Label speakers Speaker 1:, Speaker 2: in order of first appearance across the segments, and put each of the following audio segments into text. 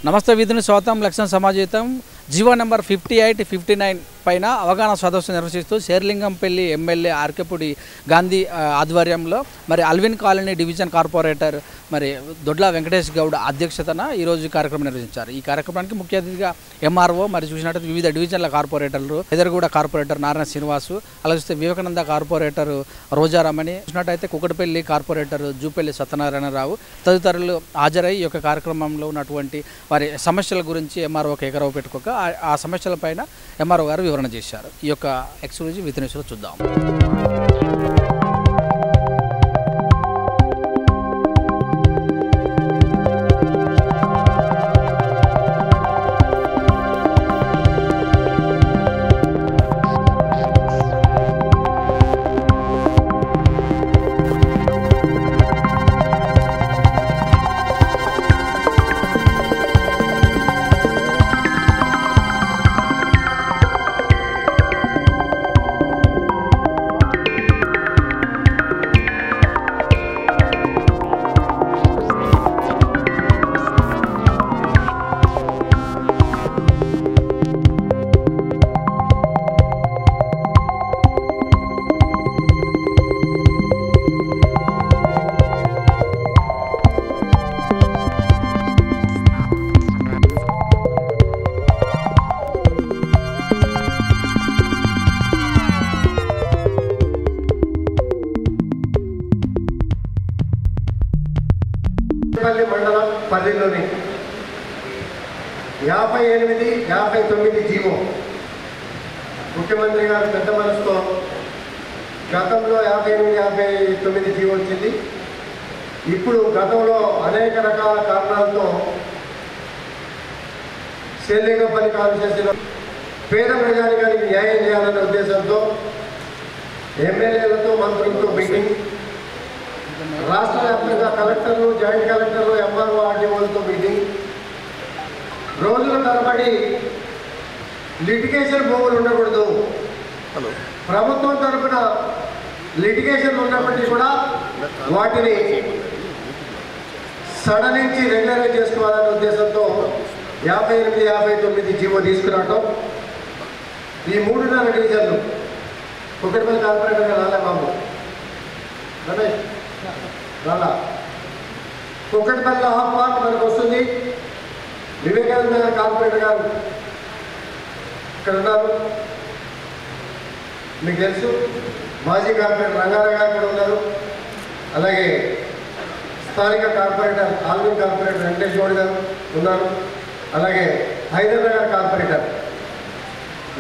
Speaker 1: నమస్తే విధుని స్వాతం లక్ష్మణ సమాజీతం GO number 58, 59 పైన అవగాహన సదస్సు నిర్వహిస్తూ శేర్లింగంపల్లి ఎమ్మెల్యే ఆర్కేపూడి గాంధీ ఆధ్వర్యంలో మరి అల్విన్ కాలనీ డివిజన్ కార్పొరేటర్ మరి దొడ్ల వెంకటేష్ గౌడ్ అధ్యక్షతన ఈరోజు కార్యక్రమం నిర్వహించారు. ఈ కార్యక్రమానికి ముఖ్య అతిథిగా ఎంఆర్ఓ మరి చూసినట్టు వివిధ డివిజన్ల కార్పొరేటర్లు ఎదరగూడ కార్పొరేటర్ నారాయణ శ్రీనివాసు, అలా చూస్తే వివేకానంద కార్పొరేటర్ రోజారామని, చూసినట్టయితే కుకటపల్లి కార్పొరేటర్ జూపల్లి సత్యనారాయణరావు తదితరులు హాజరై ఈ యొక్క కార్యక్రమంలో ఉన్నటువంటి వారి సమస్యల గురించి ఎంఆర్ఓకి ఎగరవ పెట్టుకోక ఆ సమస్యలపైన ఎంఆర్ఓ గారు వివరణ చేశారు. ఈ యొక్క ఎక్స్క్లూజివ్ విత్ న్యూస్లో చూద్దాం.
Speaker 2: మండలం పరిధిలోని 58, 59 జీవో ముఖ్యమంత్రి గారు పెద్ద మనసుతో గతంలో 58, 59 జీవో వచ్చింది. ఇప్పుడు గతంలో అనేక రకాల కారణాలతో శేర్లింగంపల్లి కాన్స్టిట్యూన్సీలో పేద ప్రజానికానికి న్యాయం చేయాలనే ఉద్దేశంతో ఎమ్మెల్యేలతో మంత్రులతో మీటింగ్, రాష్ట్ర వ్యాప్తంగా కలెక్టర్లు, జాయింట్ కలెక్టర్లు, ఎంఆర్ఓ, ఆర్డీఓలతో మీటింగ్, రోజుల తరబడి లిటిగేషన్ భూములు ఉండకూడదు, ప్రభుత్వం తరఫున లిటిగేషన్ ఉన్నప్పటికీ కూడా వాటిని సడలించి రెగ్యులరైజ్ చేసుకోవాలనే ఉద్దేశంతో 58, 59 జీవో తీసుకురావటం. ఈ 3 డివిజన్లు కుకటపల్లి కార్పొరేటర్గా రాలే బాబు రమేష్ రాలా, కుకటపల్లిలో హాఫ్ పార్ట్ మనకు వస్తుంది. వివేకానంద నగర్ కార్పొరేటర్ గారు ఇక్కడ ఉన్నారు, మీకు తెలుసు. మాజీ కార్పొరేటర్ రంగారావు గారు కూడా ఉన్నారు. అలాగే స్థానిక corporator Alvin corporator Venkatesh Goud గారు ఉన్నారు. అలాగే హైదరాబాద్ కార్పొరేటర్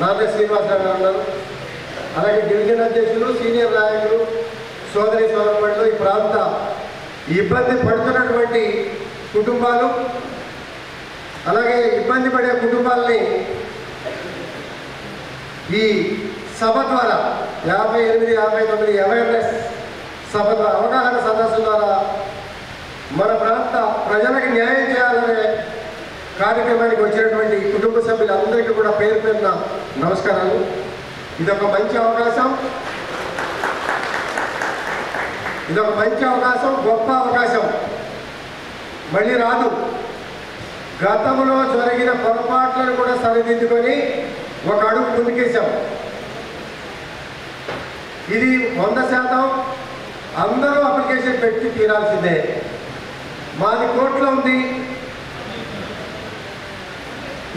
Speaker 2: నారాయణ శ్రీనివాసరావు గారు ఉన్నారు. అలాగే డివిజన్ అధ్యక్షులు, సీనియర్ నాయకులు, సోదరి సోదరులు, ఈ ప్రాంత ఇబ్బంది పడుతున్నటువంటి కుటుంబాలు, అలాగే ఇబ్బంది పడే కుటుంబాలని ఈ సభ ద్వారా 58, 59 అవేర్నెస్ సభ ద్వారా, అవగాహన సదస్సు ద్వారా మన ప్రాంత ప్రజలకు న్యాయం చేయాలనే కార్యక్రమానికి వచ్చినటువంటి కుటుంబ సభ్యులందరికీ కూడా పేరు పేరున నమస్కారాలు. ఇదొక మంచి అవకాశం, గొప్ప అవకాశం, మళ్ళీ రాదు. గతంలో జరిగిన పొరపాట్లను కూడా సరిదిద్దుకొని ఒక అడుగు ముందుకేసాం. ఇది 100% అందరూ అప్లికేషన్ పెట్టి తీరాల్సిందే. మాది కోర్టులో ఉంది,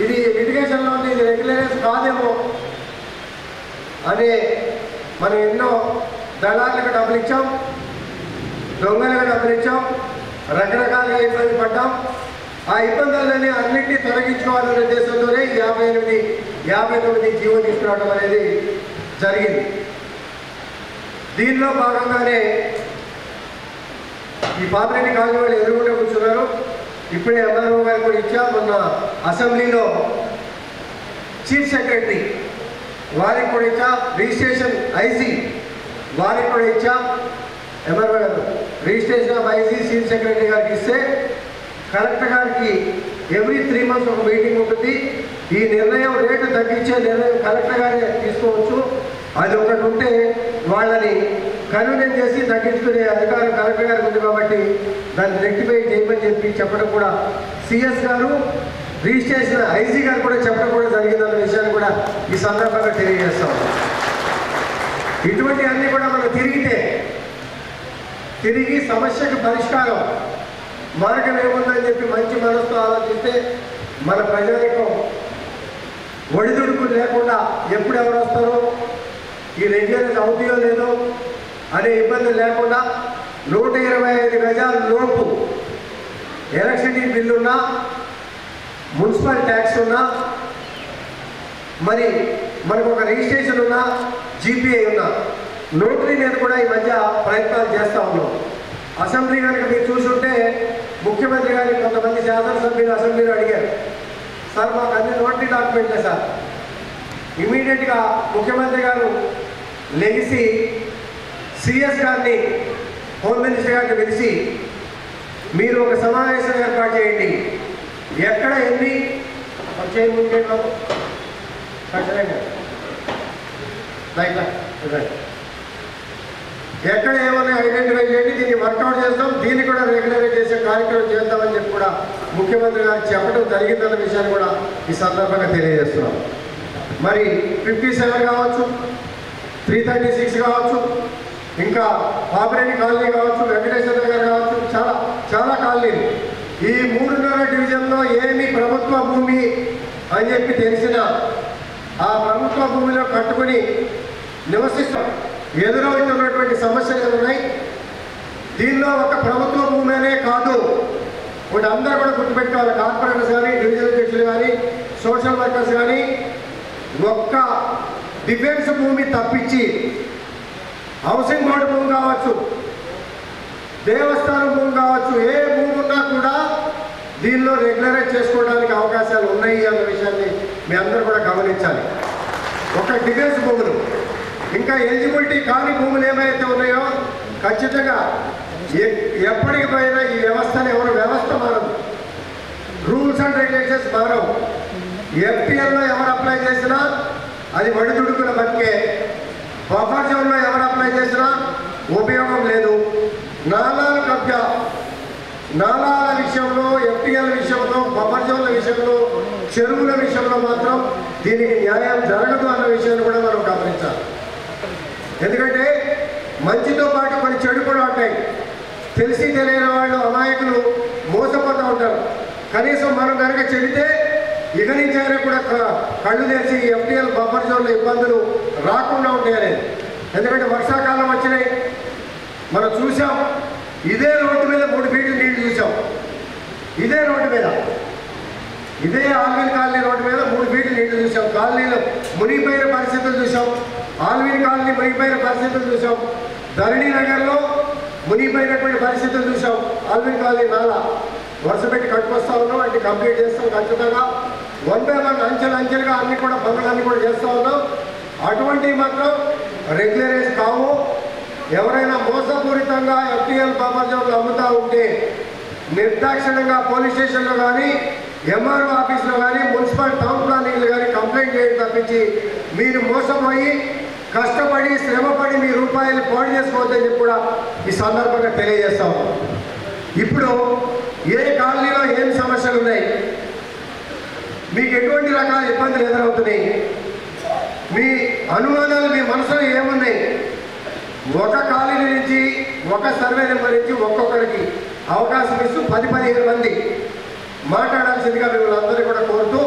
Speaker 2: ఇది లిటిగేషన్లో ఉంది, ఇది రెగ్యులరైజ్ కాదేమో అని మనం ఎన్నో దళాలకు డబ్బులు ఇచ్చాం, దొంగలకు డబ్బులు ఇచ్చాం, రకరకాలుగా ఇబ్బంది పడ్డాం. ఆ ఇబ్బందులన్నీ అన్నింటినీ తొలగించుకోవాలనే ఉద్దేశంతోనే 58, 59 జీవో తీసుకురావడం అనేది జరిగింది. దీనిలో భాగంగానే ఈ పాపిరెడ్డి కాలనీ వాళ్ళు ఎదురుకుంటే కూర్చున్నారు. ఇప్పుడే ఎంఆర్ఓ గారు కూడా ఇచ్చా. మొన్న అసెంబ్లీలో చీఫ్ సెక్రటరీ వారికి కూడా ఇచ్చా, రిజిస్ట్రేషన్ ఐసీ వారికి కూడా ఇచ్చా. ఎంఆర్ఓ గారు registration office chief secretary గారికి ఇస్తే కలెక్టర్ గారికి ఎవ్రీ 3 months ఒక మీటింగ్ ఉంటుంది. ఈ నిర్ణయం రేటు తగ్గించే నిర్ణయం కలెక్టర్ గారే తీసుకోవచ్చు. అది ఒకటి ఉంటే వాళ్ళని కన్వీనియన్ చేసి తగ్గించుకునే అధికారం కలెక్టర్ గారికి ఉంది కాబట్టి దాన్ని రెక్టిఫై చేయమని చెప్పడం కూడా సిఎస్ గారు రిజిస్ట్రేషన్ ఐజీ గారు కూడా చెప్పడం కూడా జరిగిందన్న విషయాన్ని కూడా ఈ సందర్భంగా తెలియజేస్తాం. ఇటువంటి అన్నీ కూడా మనం తిరిగి సమస్యకు పరిష్కారం మార్గం ఏముందని చెప్పి మంచి మనసుతో ఆలోచిస్తే మన ప్రజానికం ఒడిదుడుకులు లేకుండా ఎప్పుడు ఎవరు వస్తారో ఈ రెగ్యులరైజ్ అవుతాయో లేదో అనే ఇబ్బంది లేకుండా 125 గజాల లోపు ఎలక్ట్రిసిటీ బిల్లున్నా మున్సిపల్ ట్యాక్స్ ఉన్నా మరి మనకు ఒక రిజిస్ట్రేషన్ ఉన్నా జీపీఐ ఉన్నా నోటరీ మీద కూడా ఈ మధ్య ప్రయత్నాలు చేస్తూ ఉన్నాం. అసెంబ్లీ కనుక మీరు చూసుంటే ముఖ్యమంత్రి గారికి కొంతమంది శాసనసభ్యులు అసెంబ్లీలో అడిగారు, సార్ మాకు అన్ని నోటరీ డాక్యుమెంట్లే సార్. ఇమీడియట్గా ముఖ్యమంత్రి గారు లెగిసి సిఎస్ గారిని హోమ్ మినిస్టర్ గారిని పిలిచి మీరు ఒక సమావేశం ఏర్పాటు చేయండి, ఎక్కడ ఎన్ని చేయముంటే ఎక్కడ ఏమన్నా ఐడెంటిఫై చేయండి, దీన్ని వర్కౌట్ చేస్తాం, దీన్ని కూడా రెగ్యులరైజ్ చేసే కార్యక్రమం చేద్దామని చెప్పి కూడా ముఖ్యమంత్రి గారు చెప్పడం జరిగిందన్న విషయాన్ని కూడా ఈ సందర్భంగా తెలియజేస్తున్నాం. మరి 57 కావచ్చు, 336 కావచ్చు, ఇంకా పాపిరెడ్డి కాలనీ కావచ్చు, వెంకటేశ్వర నగర్ కావచ్చు, చాలా కాలనీలు ఈ 3.5 డివిజన్లో ఏమి ప్రభుత్వ భూమి అని చెప్పి తెలిసిన ఆ ప్రభుత్వ భూమిలో కట్టుకుని నివసిస్తాం ఎదురవుతున్నటువంటి సమస్యలు ఉన్నాయి. దీనిలో ఒక ప్రభుత్వ భూమి అనే కాదు, ఒకటి అందరూ కూడా గుర్తుపెట్టుకోవాలి. కార్పొరేటర్స్ కానీ, డివిజన్ అధ్యక్షులు కానీ, సోషల్ వర్కర్స్ కానీ ఒక్క డిఫెన్స్ భూమి తప్పించి హౌసింగ్ బోర్డు భూమి కావచ్చు, దేవస్థానం భూమి కావచ్చు, ఏ భూమి ఉన్నా కూడా దీనిలో రెగ్యులరైజ్ చేసుకోవడానికి అవకాశాలు ఉన్నాయి అన్న విషయాన్ని మీ అందరూ కూడా గమనించాలి. ఒక డిఫెన్స్ భూములు ఇంకా ఎలిజిబిలిటీ కాని భూములు ఏమైతే ఉన్నాయో ఖచ్చితంగా ఎప్పటికి పోయినా ఈ వ్యవస్థను వ్యవస్థ మారదు, రూల్స్ అండ్ రెగ్యులేషన్స్ మారవు. ఎఫ్టీఎల్లో ఎవరు అప్లై చేసినా అది వడిదుడుకుల బతికే, బఫర్ జోన్లో ఎవరు అప్లై చేసినా ఉపయోగం లేదు. నాలాల కబ్జా, నాలాల విషయంలో, ఎఫ్టీఎల్ విషయంలో, బఫర్ జోన్ల విషయంలో, చెరువుల విషయంలో మాత్రం దీనికి న్యాయం జరగదు అన్న విషయాన్ని కూడా మనం గమనించాలి. ఎందుకంటే మంచితో పాటు కొన్ని చెడు కూడా ఉంటాయి. తెలిసి తెలియని వాళ్ళు, అమాయకులు మోసపోతూ ఉంటారు. కనీసం మనం కనుక చెడితే ఇక నుంచి అయినా కూడా కళ్ళు తెరిచి ఎఫ్టీఎల్ బఫర్ జోన్లో ఇబ్బందులు రాకుండా ఉంటాయని. ఎందుకంటే వర్షాకాలం వచ్చినాయి, మనం చూసాం. ఇదే రోడ్డు మీద 3 ఫీట్లు నీళ్లు చూసాం. ఇదే రోడ్డు మీద, ఇదే ఆల్విన్ కాలనీ రోడ్డు మీద 3 ఫీట్లు నీళ్లు చూసాం. కాలనీలో మునిగిపోయిన పరిస్థితులు చూసాం. ఆల్విన్ కాలనీ మునిగిపోయిన పరిస్థితులు చూసాం. ధరణి నగర్లో మునిగిపోయినటువంటి పరిస్థితులు చూసాం. ఆల్విన్ కాలనీ నాలా వరుస పెట్టి కట్టుకొస్తా ఉన్నాం, అంటే కంప్లీట్ చేస్తాం ఖచ్చితంగా. 1 by 1 అంచెలుగా అన్ని కూడా పనులన్నీ కూడా చేస్తూ ఉన్నాం. అటువంటివి మాత్రం రెగ్యులరైజ్ కావు. ఎవరైనా మోసపూరితంగా ఎఫ్టీఎల్ బఫర్ జోన్లు అమ్ముతూ ఉంటే నిర్దాక్షిణ్యంగా పోలీస్ స్టేషన్లో కానీ, ఎంఆర్ఓ ఆఫీస్లో కానీ, మున్సిపల్ టౌన్ ప్లానింగ్లో కానీ కంప్లైంట్ చేయడం తప్పించి మీరు మోసపోయి కష్టపడి శ్రమపడి మీ రూపాయలు పాడు చేసుకోవద్దని చెప్పి కూడా ఈ సందర్భంగా తెలియజేస్తాం. ఇప్పుడు ఏ కాలనీలో ఏం సమస్యలు ఉన్నాయి, మీకు ఎటువంటి రకాల ఇబ్బందులు ఎదురవుతున్నాయి, మీ అనుమానాలు మీ మనసులో ఏమున్నాయి, ఒక కాలనీ నుంచి ఒక సర్వే నెంబర్ నుంచి ఒక్కొక్కరికి అవకాశం ఇస్తూ 10-15 మంది మాట్లాడాల్సిందిగా మిమ్మల్ని అందరినీ కూడా కోరుతూ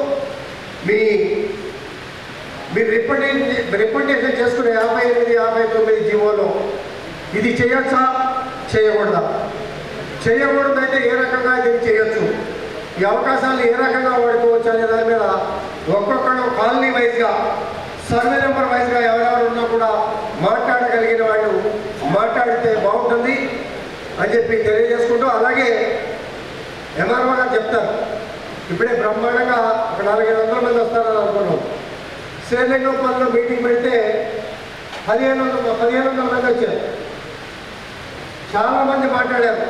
Speaker 2: మీరు రిప్రజెంటేషన్ చేసుకునే 58-59 జీవోలో ఇది చేయొచ్చా, చేయకూడదా, చేయకూడదైతే ఏ రకంగా దీన్ని చేయొచ్చు, ఈ అవకాశాలు ఏ రకంగా వాడుకోవచ్చు అనే దాని మీద ఒక్కొక్కరు కాలనీ వైజ్గా, సర్వే నెంబర్ వైజ్గా ఎవరెవరు ఉన్నా కూడా మాట్లాడగలిగిన వాళ్ళు మాట్లాడితే బాగుంటుంది అని చెప్పి తెలియజేసుకుంటూ, అలాగే ఎంఆర్ఓ గారు చెప్తారు. ఇప్పుడే బ్రహ్మాండంగా ఒక 400-500 మంది వస్తారని అనుకున్నాం. శ్రీలింగంపల్లిలో మీటింగ్ పెడితే 1500 మంది వచ్చారు. చాలామంది మాట్లాడారు.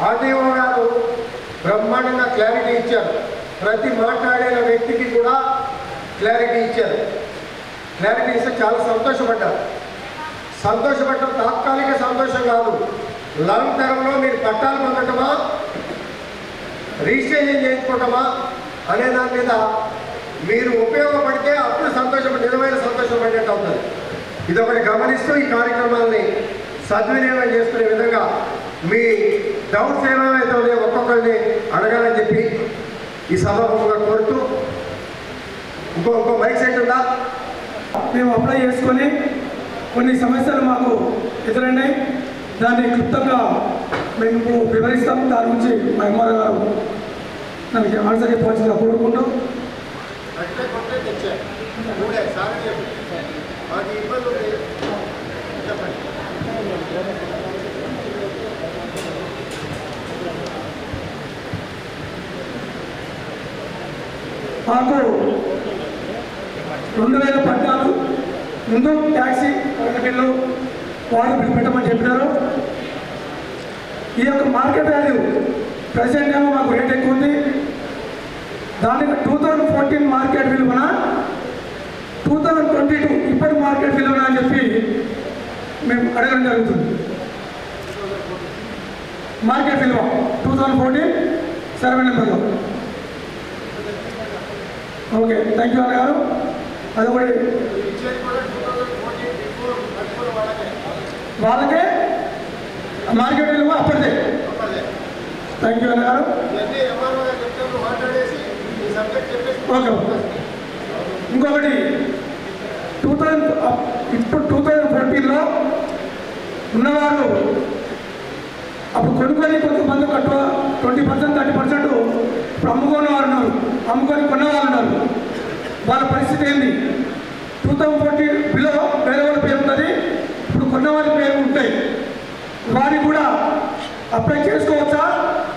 Speaker 2: ఆర్టీఓ గారు బ్రహ్మాండంగా క్లారిటీ ఇచ్చారు. ప్రతి మాట్లాడిన వ్యక్తికి కూడా క్లారిటీ ఇచ్చారు. క్లారిటీ ఇస్తే చాలా సంతోషపడ్డారు. సంతోషపడటం తాత్కాలిక సంతోషం కాదు, లాంగ్ టర్మ్లో మీరు పట్టాలు పొందటమా రిజిస్ట్రేషన్ చేయించుకోవటమా అనే దాని మీద మీరు ఉపయోగపడితే అప్పుడు నిజమైన సంతోషం పడేట్టు అవుతుంది. ఇదొకటి గమనిస్తూ ఈ కార్యక్రమాన్ని సద్వినియోగం చేసుకునే విధంగా మీ డౌట్స్ ఏమైతే ఉన్నాయో ఒక్కొక్కరిని అడగాలని చెప్పి ఈ సభాముఖంగా కోరుతూ ఇంకో మైక్ సెట్ ఉందా?
Speaker 3: మేము అప్లై చేసుకొని కొన్ని సమస్యలు మాకు ఎదురైనాయి. దాన్ని క్లుప్తంగా మేము వివరిస్తాం. దాని గురించి మా ఎంఆర్ఓ గారు దానికి ఆన్సర్ చెప్పవలసిందిగా కోరుకుంటూ మాకు 2014 ముందు ట్యాక్సీ బిల్లు వారు బిల్లు పెట్టమని చెప్పినారు. ఈ యొక్క మార్కెట్ వాల్యూ ప్రజెంట్ ఏమో మాకు రేట్ ఎక్కువ ఉంది. దానికి 2014 మార్కెట్ విలువన 2022 ఇప్పటి మార్కెట్ విలువన అని చెప్పి మేము అడగడం జరుగుతుంది. మార్కెట్ విలువ 2014 సర్వే నెంబర్లో. ఓకే, థ్యాంక్ యూ అన్నగారు. అదొకటి వాళ్ళకే మార్కెట్ విలువ అప్పటిదే. థ్యాంక్ యూ అన్నగారు. ఓకే, ఇంకొకటి ఇప్పుడు 2014లో ఉన్నవారు అప్పుడు కొనుక్కొని కొంతమంది 20%, 30% ఇప్పుడు అమ్ముకునే వారు ఉన్నారు, అమ్ముకొని కొన్నవాళ్ళు ఉన్నారు. వాళ్ళ పరిస్థితి ఏంటి? 2014 బిలో వేరే వాళ్ళ పేరు ఉంటుంది, ఇప్పుడు కొన్నవాళ్ళ పేరు ఉంటాయి. వారికి కూడా అప్లై చేసుకోవచ్చా?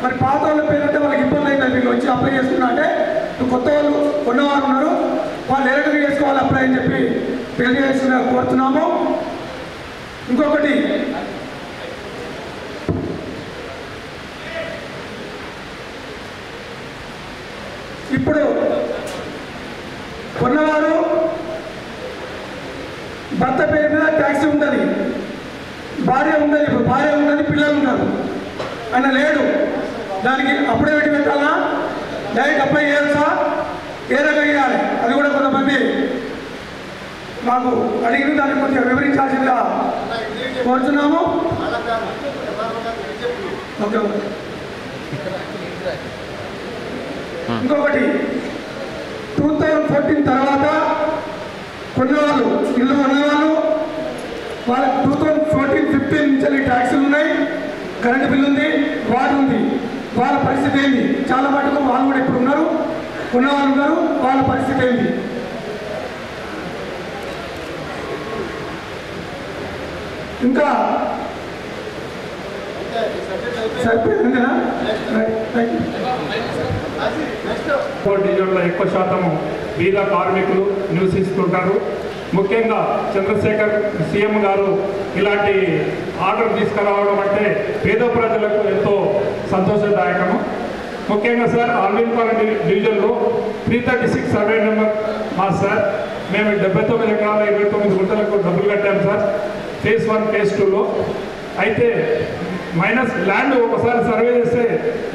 Speaker 3: మరి పాత వాళ్ళ పేరు అంటే వాళ్ళకి ఇబ్బంది అవుతుంది. మీకు వచ్చి అప్లై చేసుకున్నా అంటే కొత్త వాళ్ళు కొన్నవారు ఉన్నారు, వాళ్ళు ఎలాగ చేసుకోవాలి అప్లై అని చెప్పి తెలియజేస్తున్నా కోరుతున్నాము. ఇంకొకటి ఇప్పుడు కొన్నవారు భర్త పేరు మీద ట్యాక్సీ ఉంటుంది, భార్య ఉంటుంది, ఇప్పుడు భార్య ఉంటుంది, పిల్లలు ఉన్నారు, ఆయన లేడు. దానికి అప్పుడే పెట్టి పెట్టాలా, డైరెక్ట్ అప్లై చేయొచ్చా, ఏ రకంగా చేయాలి? అది కూడా కొంతమంది మాకు అడిగిన దాన్ని కొంచెం వివరించాల్సిందిగా కోరుతున్నాము. ఓకే, ఇంకొకటి 2014 తర్వాత కొన్నవాళ్ళు, ఇల్లు కొన్నవాళ్ళు, వాళ్ళకి 2014-15 నుంచి ట్యాక్సీలు ఉన్నాయి, కరెంటు బిల్లు ఉంది, వాటర్ ఉంది. వాళ్ళ పరిస్థితి ఏంటి? చాలా మటుకు వాళ్ళు కూడా ఇప్పుడు ఉన్నారు, కొన్నవాళ్ళు ఉన్నారు, వాళ్ళ పరిస్థితి ఏంటి? ఇంకా సరిపోయిందా?
Speaker 4: డివిజన్లో ఎక్కువ శాతము బీద కార్మికులు నివసిస్తుంటారు. ముఖ్యంగా చంద్రశేఖర్ సీఎం గారు ఇలాంటి ఆర్డర్ తీసుకురావడం అంటే పేద ప్రజలకు ఎంతో సంతోషదాయకము. ముఖ్యంగా సార్ ఆల్విన్పాలెం డివిజన్లో 336 సర్వే నెంబర్ మా సార్ మేము 79 ఎకరాల 29 గుంటలకు డబ్బులు కట్టాము సార్ ఫేజ్ 1 ఫేజ్ 2లో. అయితే మైనస్ ల్యాండ్ ఒకసారి సర్వే చేస్తే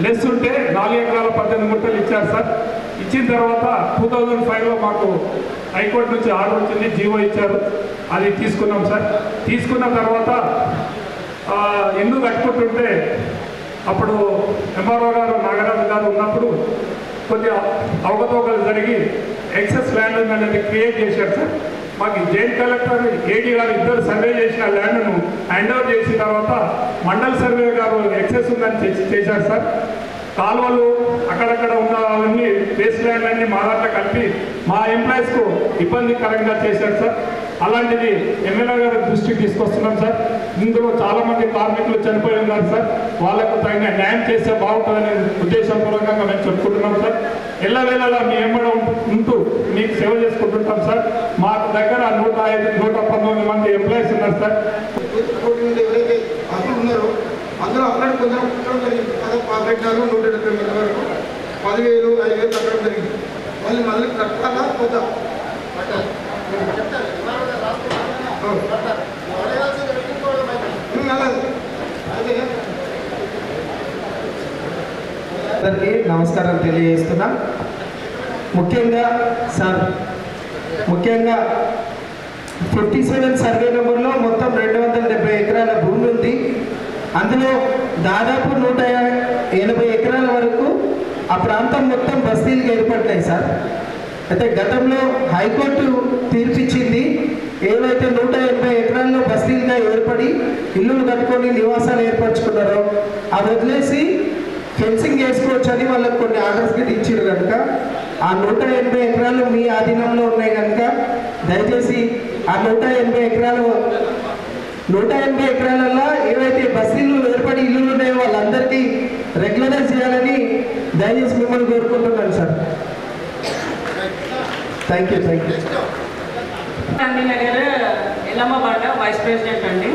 Speaker 4: లెస్ ఉంటే 4 ఎకరాల 18 గుంటలు ఇచ్చారు సార్. ఇచ్చిన తర్వాత 2005లో మాకు హైకోర్టు నుంచి ఆర్డర్ వచ్చింది, జీవో ఇచ్చారు, అది తీసుకున్నాం సార్. తీసుకున్న తర్వాత ఎందుకు కట్టుకుంటుంటే అప్పుడు ఎంఆర్ఓ గారు నాగరాజు గారు ఉన్నప్పుడు కొద్దిగా అవకతవకలు జరిగి ఎక్సెస్ ల్యాండ్ అనేది క్రియేట్ చేశారు సార్. మాకు జాయింట్ కలెక్టర్ ఏడీ గారు ఇద్దరు సర్వే చేసిన ల్యాండ్ను హ్యాండ్ ఓవర్ చేసిన తర్వాత మండల్ సర్వే గారు ఎక్సెస్ ఉందని చేశారు సార్. కాలువలు అక్కడక్కడ ఉన్నవన్నీ వేస్ట్ ల్యాండ్ అన్ని మా దాంట్లో కలిపి మా ఎంప్లాయీస్కు ఇబ్బందికరంగా చేశారు సార్. అలాంటిది ఎమ్మెల్యే గారి దృష్టికి తీసుకొస్తున్నాం సార్. ఇందులో చాలామంది కార్మికులు చనిపోయి ఉన్నారు సార్, వాళ్ళకు తగిన న్యాయం చేస్తే బాగుంటుందనే ఉద్దేశపూర్వకంగా మేము చెప్పుకుంటున్నాం సార్. ఎల్లవేళలా మీ ఎమ్మడ ఉంటూ మీకు సేవ చేసుకుంటుంటాం సార్. మాకు దగ్గర 119 మంది ఎంప్లాయీస్ ఉన్నారు సార్.
Speaker 2: ఎవరైతే అసలు ఉన్నారో అందులో అక్కడ కొంచెం పెట్టడం జరిగింది. పెట్టినారు 170 మంది వరకు 10,000, 5,000 కట్టడం జరిగింది. మళ్ళీ కట్టాలా కొద్దా
Speaker 5: అందరికీ నమస్కారం తెలియజేస్తున్నాం. ముఖ్యంగా 57 సర్వే నెంబర్లో మొత్తం 270 ఎకరాల భూమి ఉంది. అందులో దాదాపు 180 ఎకరాల వరకు ఆ ప్రాంతం మొత్తం బస్తీలుగా ఏర్పడ్డాయి సార్. అయితే గతంలో హైకోర్టు తీర్పిచ్చింది, ఏవైతే 180 ఎకరాల్లో బస్తీలుగా ఏర్పడి ఇల్లులు కట్టుకొని నివాసాలు ఏర్పరచుకున్నారో అవి వదిలేసి ఫెన్సింగ్ చేసుకోవచ్చని వాళ్ళకు కొన్ని ఆర్డర్స్ గిట్ ఇచ్చారు కనుక ఆ 180 ఎకరాలు మీ ఆధీనంలో ఉన్నాయి కనుక దయచేసి ఆ 180 ఎకరాలలో ఏవైతే బస్తీలు ఏర్పడి ఇల్లులు ఉన్నాయో వాళ్ళందరికీ రెగ్యులరైజ్ చేయాలని దయచేసి మిమ్మల్ని కోరుకుంటున్నాను సార్. Thank you.
Speaker 6: గాంధీనగర్ ఎల్లమ్మబాట వైస్ ప్రెసిడెంట్ అండి.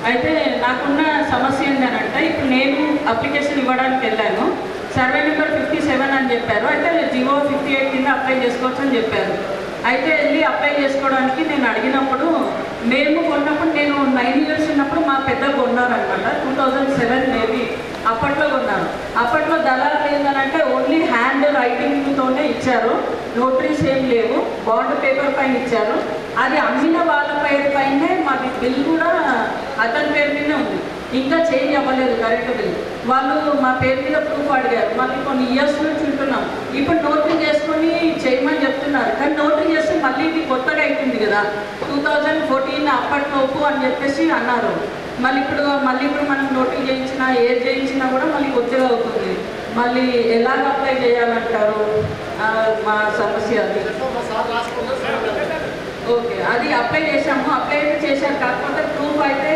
Speaker 6: అయితే నాకున్న సమస్య ఏంటంటే ఇప్పుడు నేను అప్లికేషన్ ఇవ్వడానికి వెళ్ళాను. సర్వే నెంబర్ 57 అని చెప్పారు. అయితే జివో 58 కింద అప్లై చేసుకోవచ్చు అని చెప్పారు. అయితే వెళ్ళి అప్లై చేసుకోవడానికి నేను అడిగినప్పుడు మేము కొన్నప్పుడు నేను 9 years ఉన్నప్పుడు మా పెద్ద కొన్నారనమాట. 2007 మేబీ అప్పట్లో కొన్నాను. అప్పట్లో దళాలు ఏంటంటే ఓన్లీ హ్యాండ్ రైటింగ్తోనే ఇచ్చారు, నోటరీస్ ఏం లేవు, బాండ్ పేపర్ పైన ఇచ్చారు. అది అమ్మిన వాళ్ళ పేరు పైనే మాది బిల్ కూడా అతని పేరు మీదనే ఉంది, ఇంకా చేంజ్ అవ్వలేదు కరెంటు బిల్. వాళ్ళు మా పేరు మీద ప్రూఫ్ అడిగారు. మళ్ళీ కొన్ని ఇయర్స్ నుంచి ఉంటున్నాం. ఇప్పుడు నోటరీ చేసుకొని చేయమని చెప్తున్నారు, కానీ నోటరీ చేస్తే మళ్ళీ ఇది కొత్తగా అవుతుంది కదా, 2014 అప్పట్లోపు అని చెప్పేసి అన్నారు. మళ్ళీ ఇప్పుడు మనం నోటరీ చేయించినా ఏది చేయించినా కూడా మళ్ళీ కొత్తగా అవుతుంది. మళ్ళీ ఎలాగ అప్లై చేయాలంటారు? మా సమస్య అది. ఓకే, అది అప్లై చేసాము. అప్లై అయితే చేశారు, కాకపోతే ప్రూఫ్ అయితే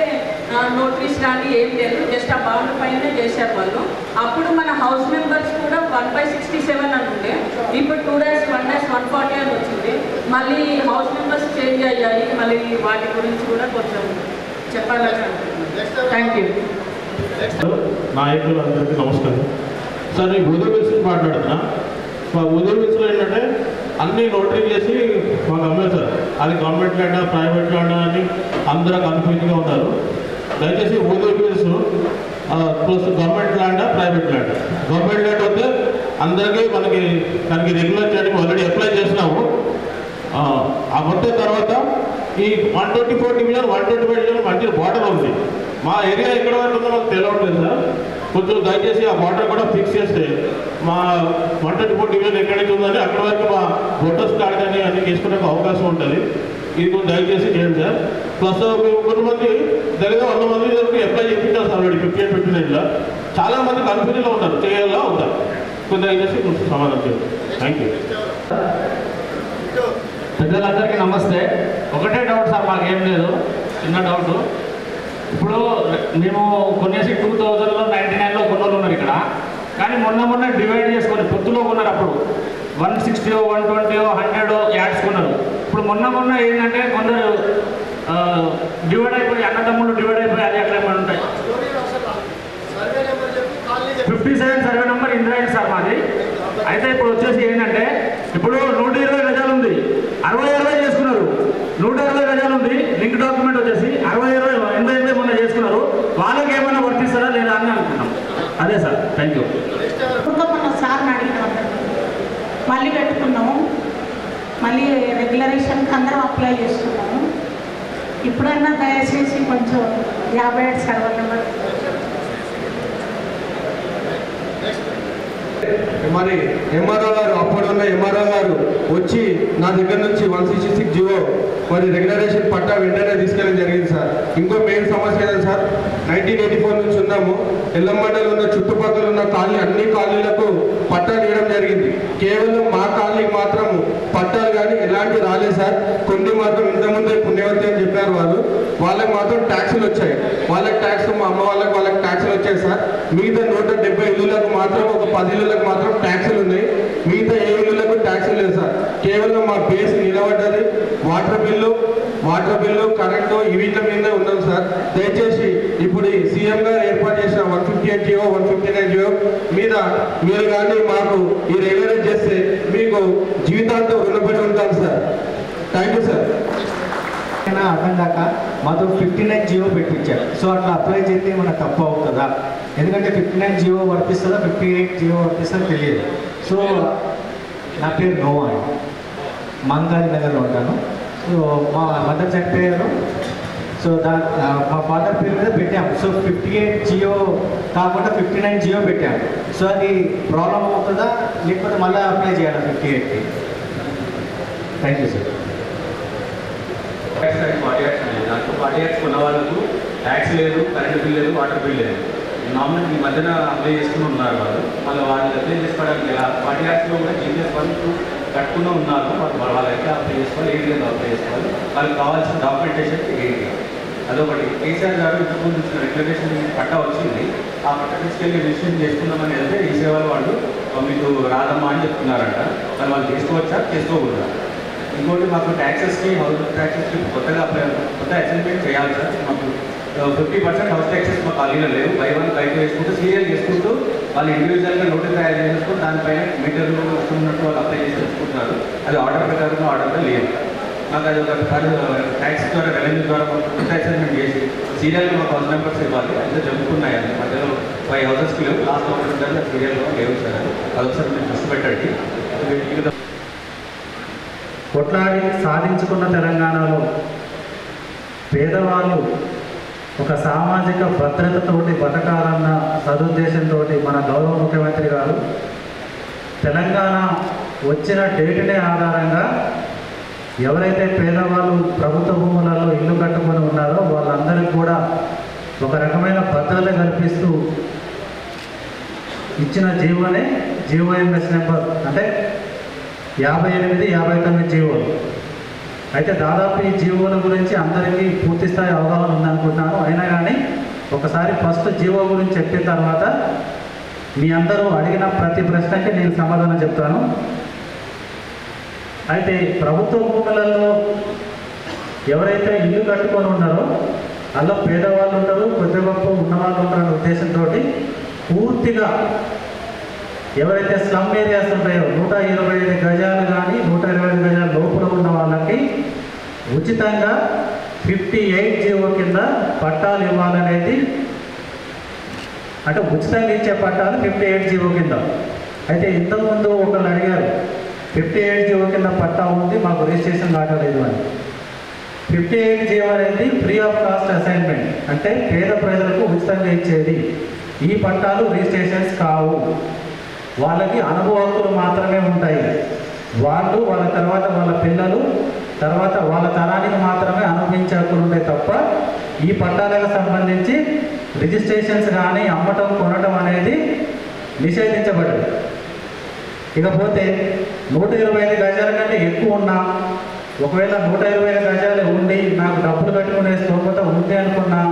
Speaker 6: నోటరీస్ కానీ ఏం లేదు, జస్ట్ ఆ బాండ్ పైనే చేశారు వాళ్ళు. అప్పుడు మన హౌస్ మెంబర్స్ కూడా 1/67 అని ఉండే, ఇప్పుడు 2-1-140 అని వచ్చింది. మళ్ళీ హౌస్ మెంబర్స్ చేంజ్ అయ్యాయి. మళ్ళీ వాటి గురించి కూడా కొంచెం చెప్పాలని అనుకుంటున్నాను. Thank you.
Speaker 7: నాయకులు అందరికీ నమస్కారం సార్. ఈ ఉదయం విషయం మాట్లాడుతున్నా. మా ఉదయం విషయంలో ఏంటంటే అన్నీ నోటరీ చేసి మాకు అమ్మారు సార్. అది గవర్నమెంట్ ల్యాండా ప్రైవేట్ ల్యాండా అని అందరూ కన్ఫ్యూజ్గా ఉన్నారు. దయచేసి ఉదయం విషయం ప్లస్ గవర్నమెంట్ ల్యాండా ప్రైవేట్ ల్యాండా. గవర్నమెంట్ ల్యాండ్ వస్తే అందరికీ దానికి రెగ్యులర్ చేయడానికి ఆల్రెడీ అప్లై చేసినాము. ఆ వచ్చిన తర్వాత ఈ 124 డివిజన్ 125 డివిజన్ మధ్య బార్డర్ ఉంది. మా ఏరియా ఎక్కడ వరకు ఉందో మాకు తెలియట్లేదు సార్. కొంచెం దయచేసి ఆ బార్డర్ కూడా ఫిక్స్ చేస్తే మా 124 డివిజన్ ఎక్కడి నుంచి ఉందని అక్కడ వరకు మా ఓటర్స్ కార్డ్ కానీ అన్ని తీసుకునే అవకాశం ఉంటుంది. ఇది కొంచెం దయచేసి చేయండి సార్. ప్లస్ కొంతమంది దగ్గర 100 మంది అప్లై చేయించారు సార్ ఆల్రెడీ 58-59లో. చాలామంది కన్ఫ్యూజన్లో ఉంటారు, చేయాలా ఉంటారు. కొంచెం దయచేసి కొంచెం సమాధానం చేయండి. Thank you.
Speaker 8: పెద్దలందరికీ నమస్తే. ఒకటే డౌట్ సార్, మాకేం లేదు, చిన్న డౌట్. ఇప్పుడు మేము కొనేసి 2099లో కొన్నోళ్ళు ఉన్నారు ఇక్కడ, కానీ మొన్న డివైడ్ చేసుకొని పొత్తులో కొన్నారు. అప్పుడు 160, 120, 100 యాడ్స్ కొన్నారు. ఇప్పుడు మొన్న ఏంటంటే కొందరు డివైడ్ అయిపోయి, అన్నదమ్ములు డివైడ్ అయిపోయి అది అట్లా ఏమైనా ఉంటాయి. 57 సర్వే నెంబర్ ఇంద్రాయిల్ సార్ మాది. అయితే ఇప్పుడు వచ్చేసి ఏంటంటే ఇప్పుడు 120 గజాలు ఉంది, 60-60 చేసుకున్నారు. 160 గజాలు ఉంది, లింక్ డాక్యుమెంట్ వచ్చేసి 60-80 మొన్న చేసుకున్నారు. వాళ్ళకి ఏమైనా వర్తిస్తారా లేదా అని అనుకుంటున్నాం. అదే సార్. Thank you.
Speaker 9: మన సార్ని అడిగినాం, మళ్ళీ పెట్టుకున్నాము, మళ్ళీ రెగ్యులరేషన్కి అందరం అప్లై చేసుకున్నాము. ఇప్పుడన్నా దయచేసి కొంచెం 57 సర్వే నెంబర్.
Speaker 2: మరి ఎంఆర్ఓ గారు, అప్పుడున్న ఎంఆర్ఓ గారు వచ్చి నా దగ్గర నుంచి 166 జివో మరి రెగ్యులరేషన్ పట్టా వెంటనే తీసుకెళ్ళడం జరిగింది సార్. ఇంకో మెయిన్ సమస్య ఏదంటే సార్, 1984 నుంచి ఉన్నాము. ఎల్లంబండలో ఉన్న చుట్టుపక్కల ఉన్న అన్ని కాలనీలకు పట్టాలు ఇవ్వడం జరిగింది. కేవలం మా కాలనీకి మాత్రం పట్టాలు కానీ ఎలాంటి రాలేదు సార్. కొన్ని మాత్రం ఇంతకుముందే పుణ్యవతి అని చెప్పారు వాళ్ళు, వాళ్ళకి మాత్రం ట్యాక్సులు వచ్చాయి. వాళ్ళకి ట్యాక్స్, మా అమ్మ వాళ్ళకి ట్యాక్సులు వచ్చాయి సార్. మిగతా 170 ఇల్లులకు మాత్రం, ఒక 10 ఇల్లులకు మాత్రం ట్యాక్సులు ఉన్నాయి. మిగతా ఏ ఇల్లులకు ట్యాక్సులు లేదు సార్. కేవలం మా బేస్ నిలబడ్డది. వాటర్ బిల్లు కరెంటు వీటి మీద ఉన్నాం సార్. దయచేసి ఇప్పుడు ఈ సీఎం గారు ఏర్పాటు చేసిన 158 జియో 159 జియో మీద మీరు కానీ మాకు ఈ రెగ్యులరైజ్ చేస్తే మీకు జీవితాంతం రుణపడి ఉంటాం సార్. Thank you sir.
Speaker 10: అర్థం కాక మాతో 59 జీవో పెట్టించారు. సో అట్లా అప్లై చేస్తే ఏమైనా తప్పు అవుతుందా? ఎందుకంటే 59 జీవో వర్తిస్తుందా 58 జీవో వర్తిస్తుందో తెలియదు. సో నా పేరు నోవా, మంగారి నగర్లో ఉంటాను. సో మా మదర్ చనిపోయారు. సో మా ఫాదర్ పేరు మీద పెట్టాము. సో 58 జియో కాకుండా 59 జియో పెట్టాము. సో అది ప్రాబ్లం అవుతుందా లేకపోతే మళ్ళీ అప్లై చేయాలా 58కి? Thank you sir.
Speaker 11: 40 యాక్స్ లేదు. దాంట్లో 40 యాక్స్ ఉన్న వాళ్ళకు ట్యాక్స్ లేదు, కరెంట్ బిల్ లేదు, వాటర్ బిల్ లేదు. నార్మల్ ఈ మధ్యన అప్లై చేసుకుని ఉన్నారు వాళ్ళు అప్లై చేసుకోవడానికి 40 యాక్స్లో కూడా జీపీఎస్ వాళ్ళు కట్టుకుని ఉన్నారు. వాళ్ళు ఎట్లా అప్లై చేసుకోవాలి, ఏంటి లేదు అప్లై చేసుకోవాలి, వాళ్ళకి కావాల్సిన డాక్యుమెంటేషన్ ఏంటి అదొకటి. కేసీఆర్ గారు ఇంతకుముందు ఇచ్చిన రెగ్యులేషన్ పట్టా వచ్చింది. ఆ పట్టా తీసుకెళ్ళి రిజిస్ట్రేషన్ చేసుకుందామని వెళ్తే ఈ సేవలు వాళ్ళు మీకు రాదమ్మా అని చెప్తున్నారంట. మరి వాళ్ళు చేసుకోవచ్చా చేసుకోకూడదా? ఇంకోటి మాకు ట్యాక్సెస్కి హౌస్ ట్యాక్సెస్కి కొత్త అసైన్మెంట్ చేయాలి సార్. మాకు 50% హౌస్ ట్యాక్సెస్ మాకు ఖాళీలో లేవు. బై 1 బై 2 వేసుకుంటూ సీరియల్ చేసుకుంటూ వాళ్ళు ఇండివిజువల్గా నోటీస్ తయారు చేసుకుంటూ దానిపైన మీటర్లు వస్తున్నట్టు వాళ్ళు అప్లై చేసి తెచ్చుకుంటున్నారు. అది ఆర్డర్ ప్రకారంగా ఆర్డర్గా లేదు. మాకు అది ఒక ట్యాక్స్ ద్వారా రెవెన్యూ ద్వారా కొత్త అసైన్మెంట్ చేసి సీరియల్గా మాకు హౌస్ నెంబర్స్ ఇవ్వాలి. అయితే జరుపుకున్నాయి. అది మధ్యలో 5 హౌసెస్కి లేవు. లాస్ట్ ఒకటి ఉంటుంది సీరియల్గా లేవు సార్. అది ఒకసారి మీరు దృష్టి పెట్టండి.
Speaker 12: కొట్లాడి సాధించుకున్న తెలంగాణలో పేదవాళ్ళు ఒక సామాజిక భద్రతతోటి బతకాలన్న సదుద్దేశంతో మన గౌరవ ముఖ్యమంత్రి గారు తెలంగాణ వచ్చిన డేటునే ఆధారంగా ఎవరైతే పేదవాళ్ళు ప్రభుత్వ భూములలో ఇల్లు కట్టుకొని ఉన్నారో వాళ్ళందరికీ కూడా ఒక రకమైన భద్రత కల్పిస్తూ ఇచ్చిన జీవోనే జీవోఎంఎస్ నెంబర్ అంటే 58, 59 జీవోలు. అయితే దాదాపు ఈ జీవోల గురించి అందరికీ పూర్తి స్థాయి అవగాహన ఉందనుకుంటున్నాను. అయినా కానీ ఒకసారి ఫస్ట్ జీవో గురించి చెప్పిన తర్వాత మీ అందరూ అడిగిన ప్రతి ప్రశ్నకి నేను సమాధానం చెప్తాను. అయితే ప్రభుత్వ భూములలో ఎవరైతే ఇల్లు కట్టుకొని ఉన్నారో అలా పేదవాళ్ళు ఉంటారు, కొద్ది గొప్ప ఉన్నవాళ్ళు ఉంటారనే ఉద్దేశంతో పూర్తిగా ఎవరైతే స్లమ్ ఏరియాస్ ఉంటాయో 125 గజాలు కానీ 125 గజాల లోపల ఉన్న వాళ్ళకి ఉచితంగా 58 జీవో కింద పట్టాలు ఇవ్వాలనేది, అంటే ఉచితంగా ఇచ్చే పట్టాలు 58 జీవో కింద. అయితే ఇంతకుముందు ఒకళ్ళు అడిగారు 58 జీవో కింద పట్టా ఉంది మాకు రిజిస్ట్రేషన్ కావలేదు అని. 58 జీవో అనేది ఫ్రీ ఆఫ్ కాస్ట్ అసైన్మెంట్, అంటే పేద ప్రజలకు ఉచితంగా ఇచ్చేది. ఈ పట్టాలు రిజిస్ట్రేషన్స్ కావు. వాళ్ళకి అనుభవ హక్కులు మాత్రమే ఉంటాయి. వాళ్ళు వాళ్ళ తర్వాత వాళ్ళ పిల్లలు తర్వాత వాళ్ళ తరానికి మాత్రమే అనుభవించే హక్కులు ఉంటాయి తప్ప ఈ పట్టాలకు సంబంధించి రిజిస్ట్రేషన్స్ కానీ అమ్మటం కొనటం అనేది నిషేధించబడింది. ఇకపోతే 125 గజాల కంటే ఎక్కువ ఉన్నా, ఒకవేళ 125 గజాలు ఉండి నాకు డబ్బులు కట్టుకునే స్తోమత ఉంది అనుకున్నా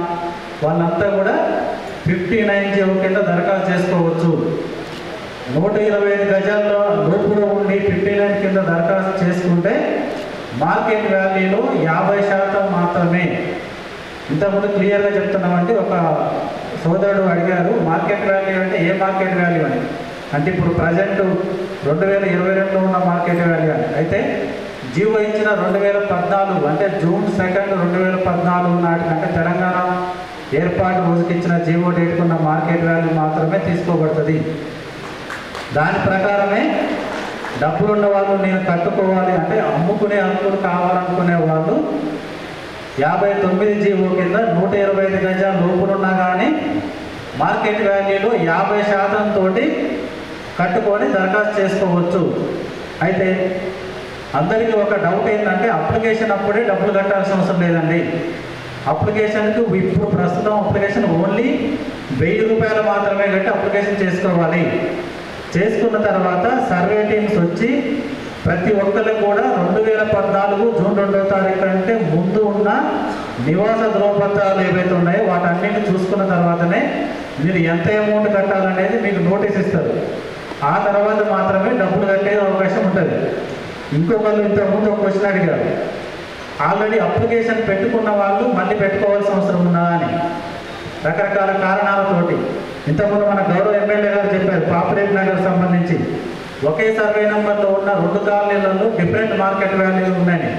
Speaker 12: వాళ్ళంతా కూడా 59 జీవో కింద దరఖాస్తు చేసుకోవచ్చు. 125 గజాల్లో లోపులో ఉండి 59 కింద దరఖాస్తు చేసుకుంటే మార్కెట్ వాల్యూలో 50% మాత్రమే. ఇంతకుముందు క్లియర్గా చెప్తున్నామంటే ఒక సోదరుడు అడిగారు మార్కెట్ వాల్యూ అంటే ఏ మార్కెట్ వాల్యూ అని. అంటే ఇప్పుడు ప్రజెంట్ 2022లో ఉన్న మార్కెట్ వాల్యూ అని. అయితే జీవో ఇచ్చిన 2014 అంటే జూన్ 2, 2014 నాటికంటే తెలంగాణ ఏర్పాటు రోజుకి ఇచ్చిన జీవో డేట్కున్న మార్కెట్ వాల్యూ మాత్రమే తీసుకోబడుతుంది. దాని ప్రకారమే డబ్బులున్న వాళ్ళు నేను కట్టుకోవాలి అంటే అమ్ముకునే హక్కులు కావాలనుకునే వాళ్ళు 59 జీవో కింద 125 గజాల లోపులున్నా కానీ మార్కెట్ వాల్యూలో 50% తోటి కట్టుకొని దరఖాస్తు చేసుకోవచ్చు. అయితే అందరికీ ఒక డౌట్ ఏంటంటే అప్లికేషన్ అప్పుడే డబ్బులు కట్టాల్సిన అవసరం లేదండి. అప్లికేషన్కి ఇప్పుడు ప్రస్తుతం అప్లికేషన్ ఓన్లీ 1000 రూపాయలు మాత్రమే కట్టి అప్లికేషన్ చేసుకోవాలి. చేసుకున్న తర్వాత సర్వే టీమ్స్ వచ్చి ప్రతి ఒక్కరికి కూడా 2014 జూన్ 2వ తారీఖు కంటే ముందు ఉన్న నివాస ధృవపత్రాలు ఏవైతే ఉన్నాయో వాటన్నిటిని చూసుకున్న తర్వాతనే మీరు ఎంత అమౌంట్ కట్టాలనేది మీకు నోటీస్ ఇస్తారు. ఆ తర్వాత మాత్రమే డబ్బులు కట్టే అవకాశం ఉంటుంది. ఇంకొకళ్ళు ఇంతకుముందు ఒక క్వశ్చన్ అడిగారు, ఆల్రెడీ అప్లికేషన్ పెట్టుకున్న వాళ్ళు మళ్ళీ పెట్టుకోవాల్సిన అవసరం ఉన్నదా అని. రకరకాల కారణాలతోటి ఇంతకుముందు మన గౌరవ ఎమ్మెల్యే గారు చెప్పారు పాపరేట్ నగర్ సంబంధించి ఒకే సర్వే నెంబర్లో ఉన్న 2 కాలనీలలో డిఫరెంట్ మార్కెట్ వాల్యూలు ఉన్నాయని.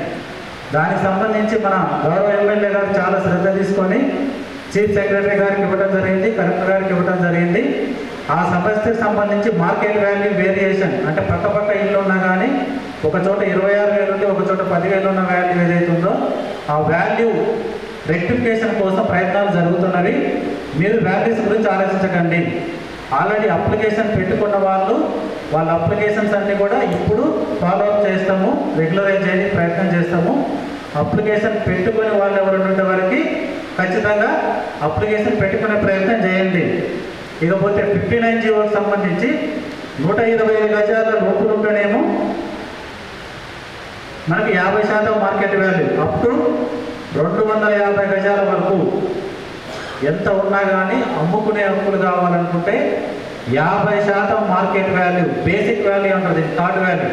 Speaker 12: దానికి సంబంధించి మన గౌరవ ఎమ్మెల్యే గారు చాలా శ్రద్ధ తీసుకొని చీఫ్ సెక్రటరీ గారికి ఇవ్వడం జరిగింది, కలెక్టర్ గారికి ఇవ్వడం జరిగింది. ఆ సమస్యకు సంబంధించి మార్కెట్ వాల్యూ వేరియేషన్ అంటే పక్క ఇల్లు ఉన్నా కానీ ఒక చోట 26,000 ఉంటే ఒక చోట 10,000 ఉన్న వాల్యూ ఏదైతుందో ఆ వాల్యూ రెక్టిఫికేషన్ కోసం ప్రయత్నాలు జరుగుతున్నవి. మీరు వాల్యూస్ గురించి ఆలోచించకండి. ఆల్రెడీ అప్లికేషన్ పెట్టుకున్న వాళ్ళ అప్లికేషన్స్ అన్నీ కూడా ఇప్పుడు ఫాలోఅప్ చేస్తాము, రెగ్యులరైజ్ చేయడానికి ప్రయత్నం చేస్తాము. అప్లికేషన్ పెట్టుకునే వాళ్ళు ఎవరు ఉండే వారికి ఖచ్చితంగా అప్లికేషన్ పెట్టుకునే ప్రయత్నం చేయండి. ఇకపోతే 59 జీవోకి సంబంధించి 125 గజాల లోపులు ఉంటేనేమో మనకి 50% మార్కెట్ వాల్యూ అప్ టు 250 గజాల వరకు ఎంత ఉన్నా కానీ అమ్ముకునే హక్కులు కావాలనుకుంటే 50% మార్కెట్ వాల్యూ, బేసిక్ వాల్యూ ఉంటుంది, థర్డ్ వాల్యూ.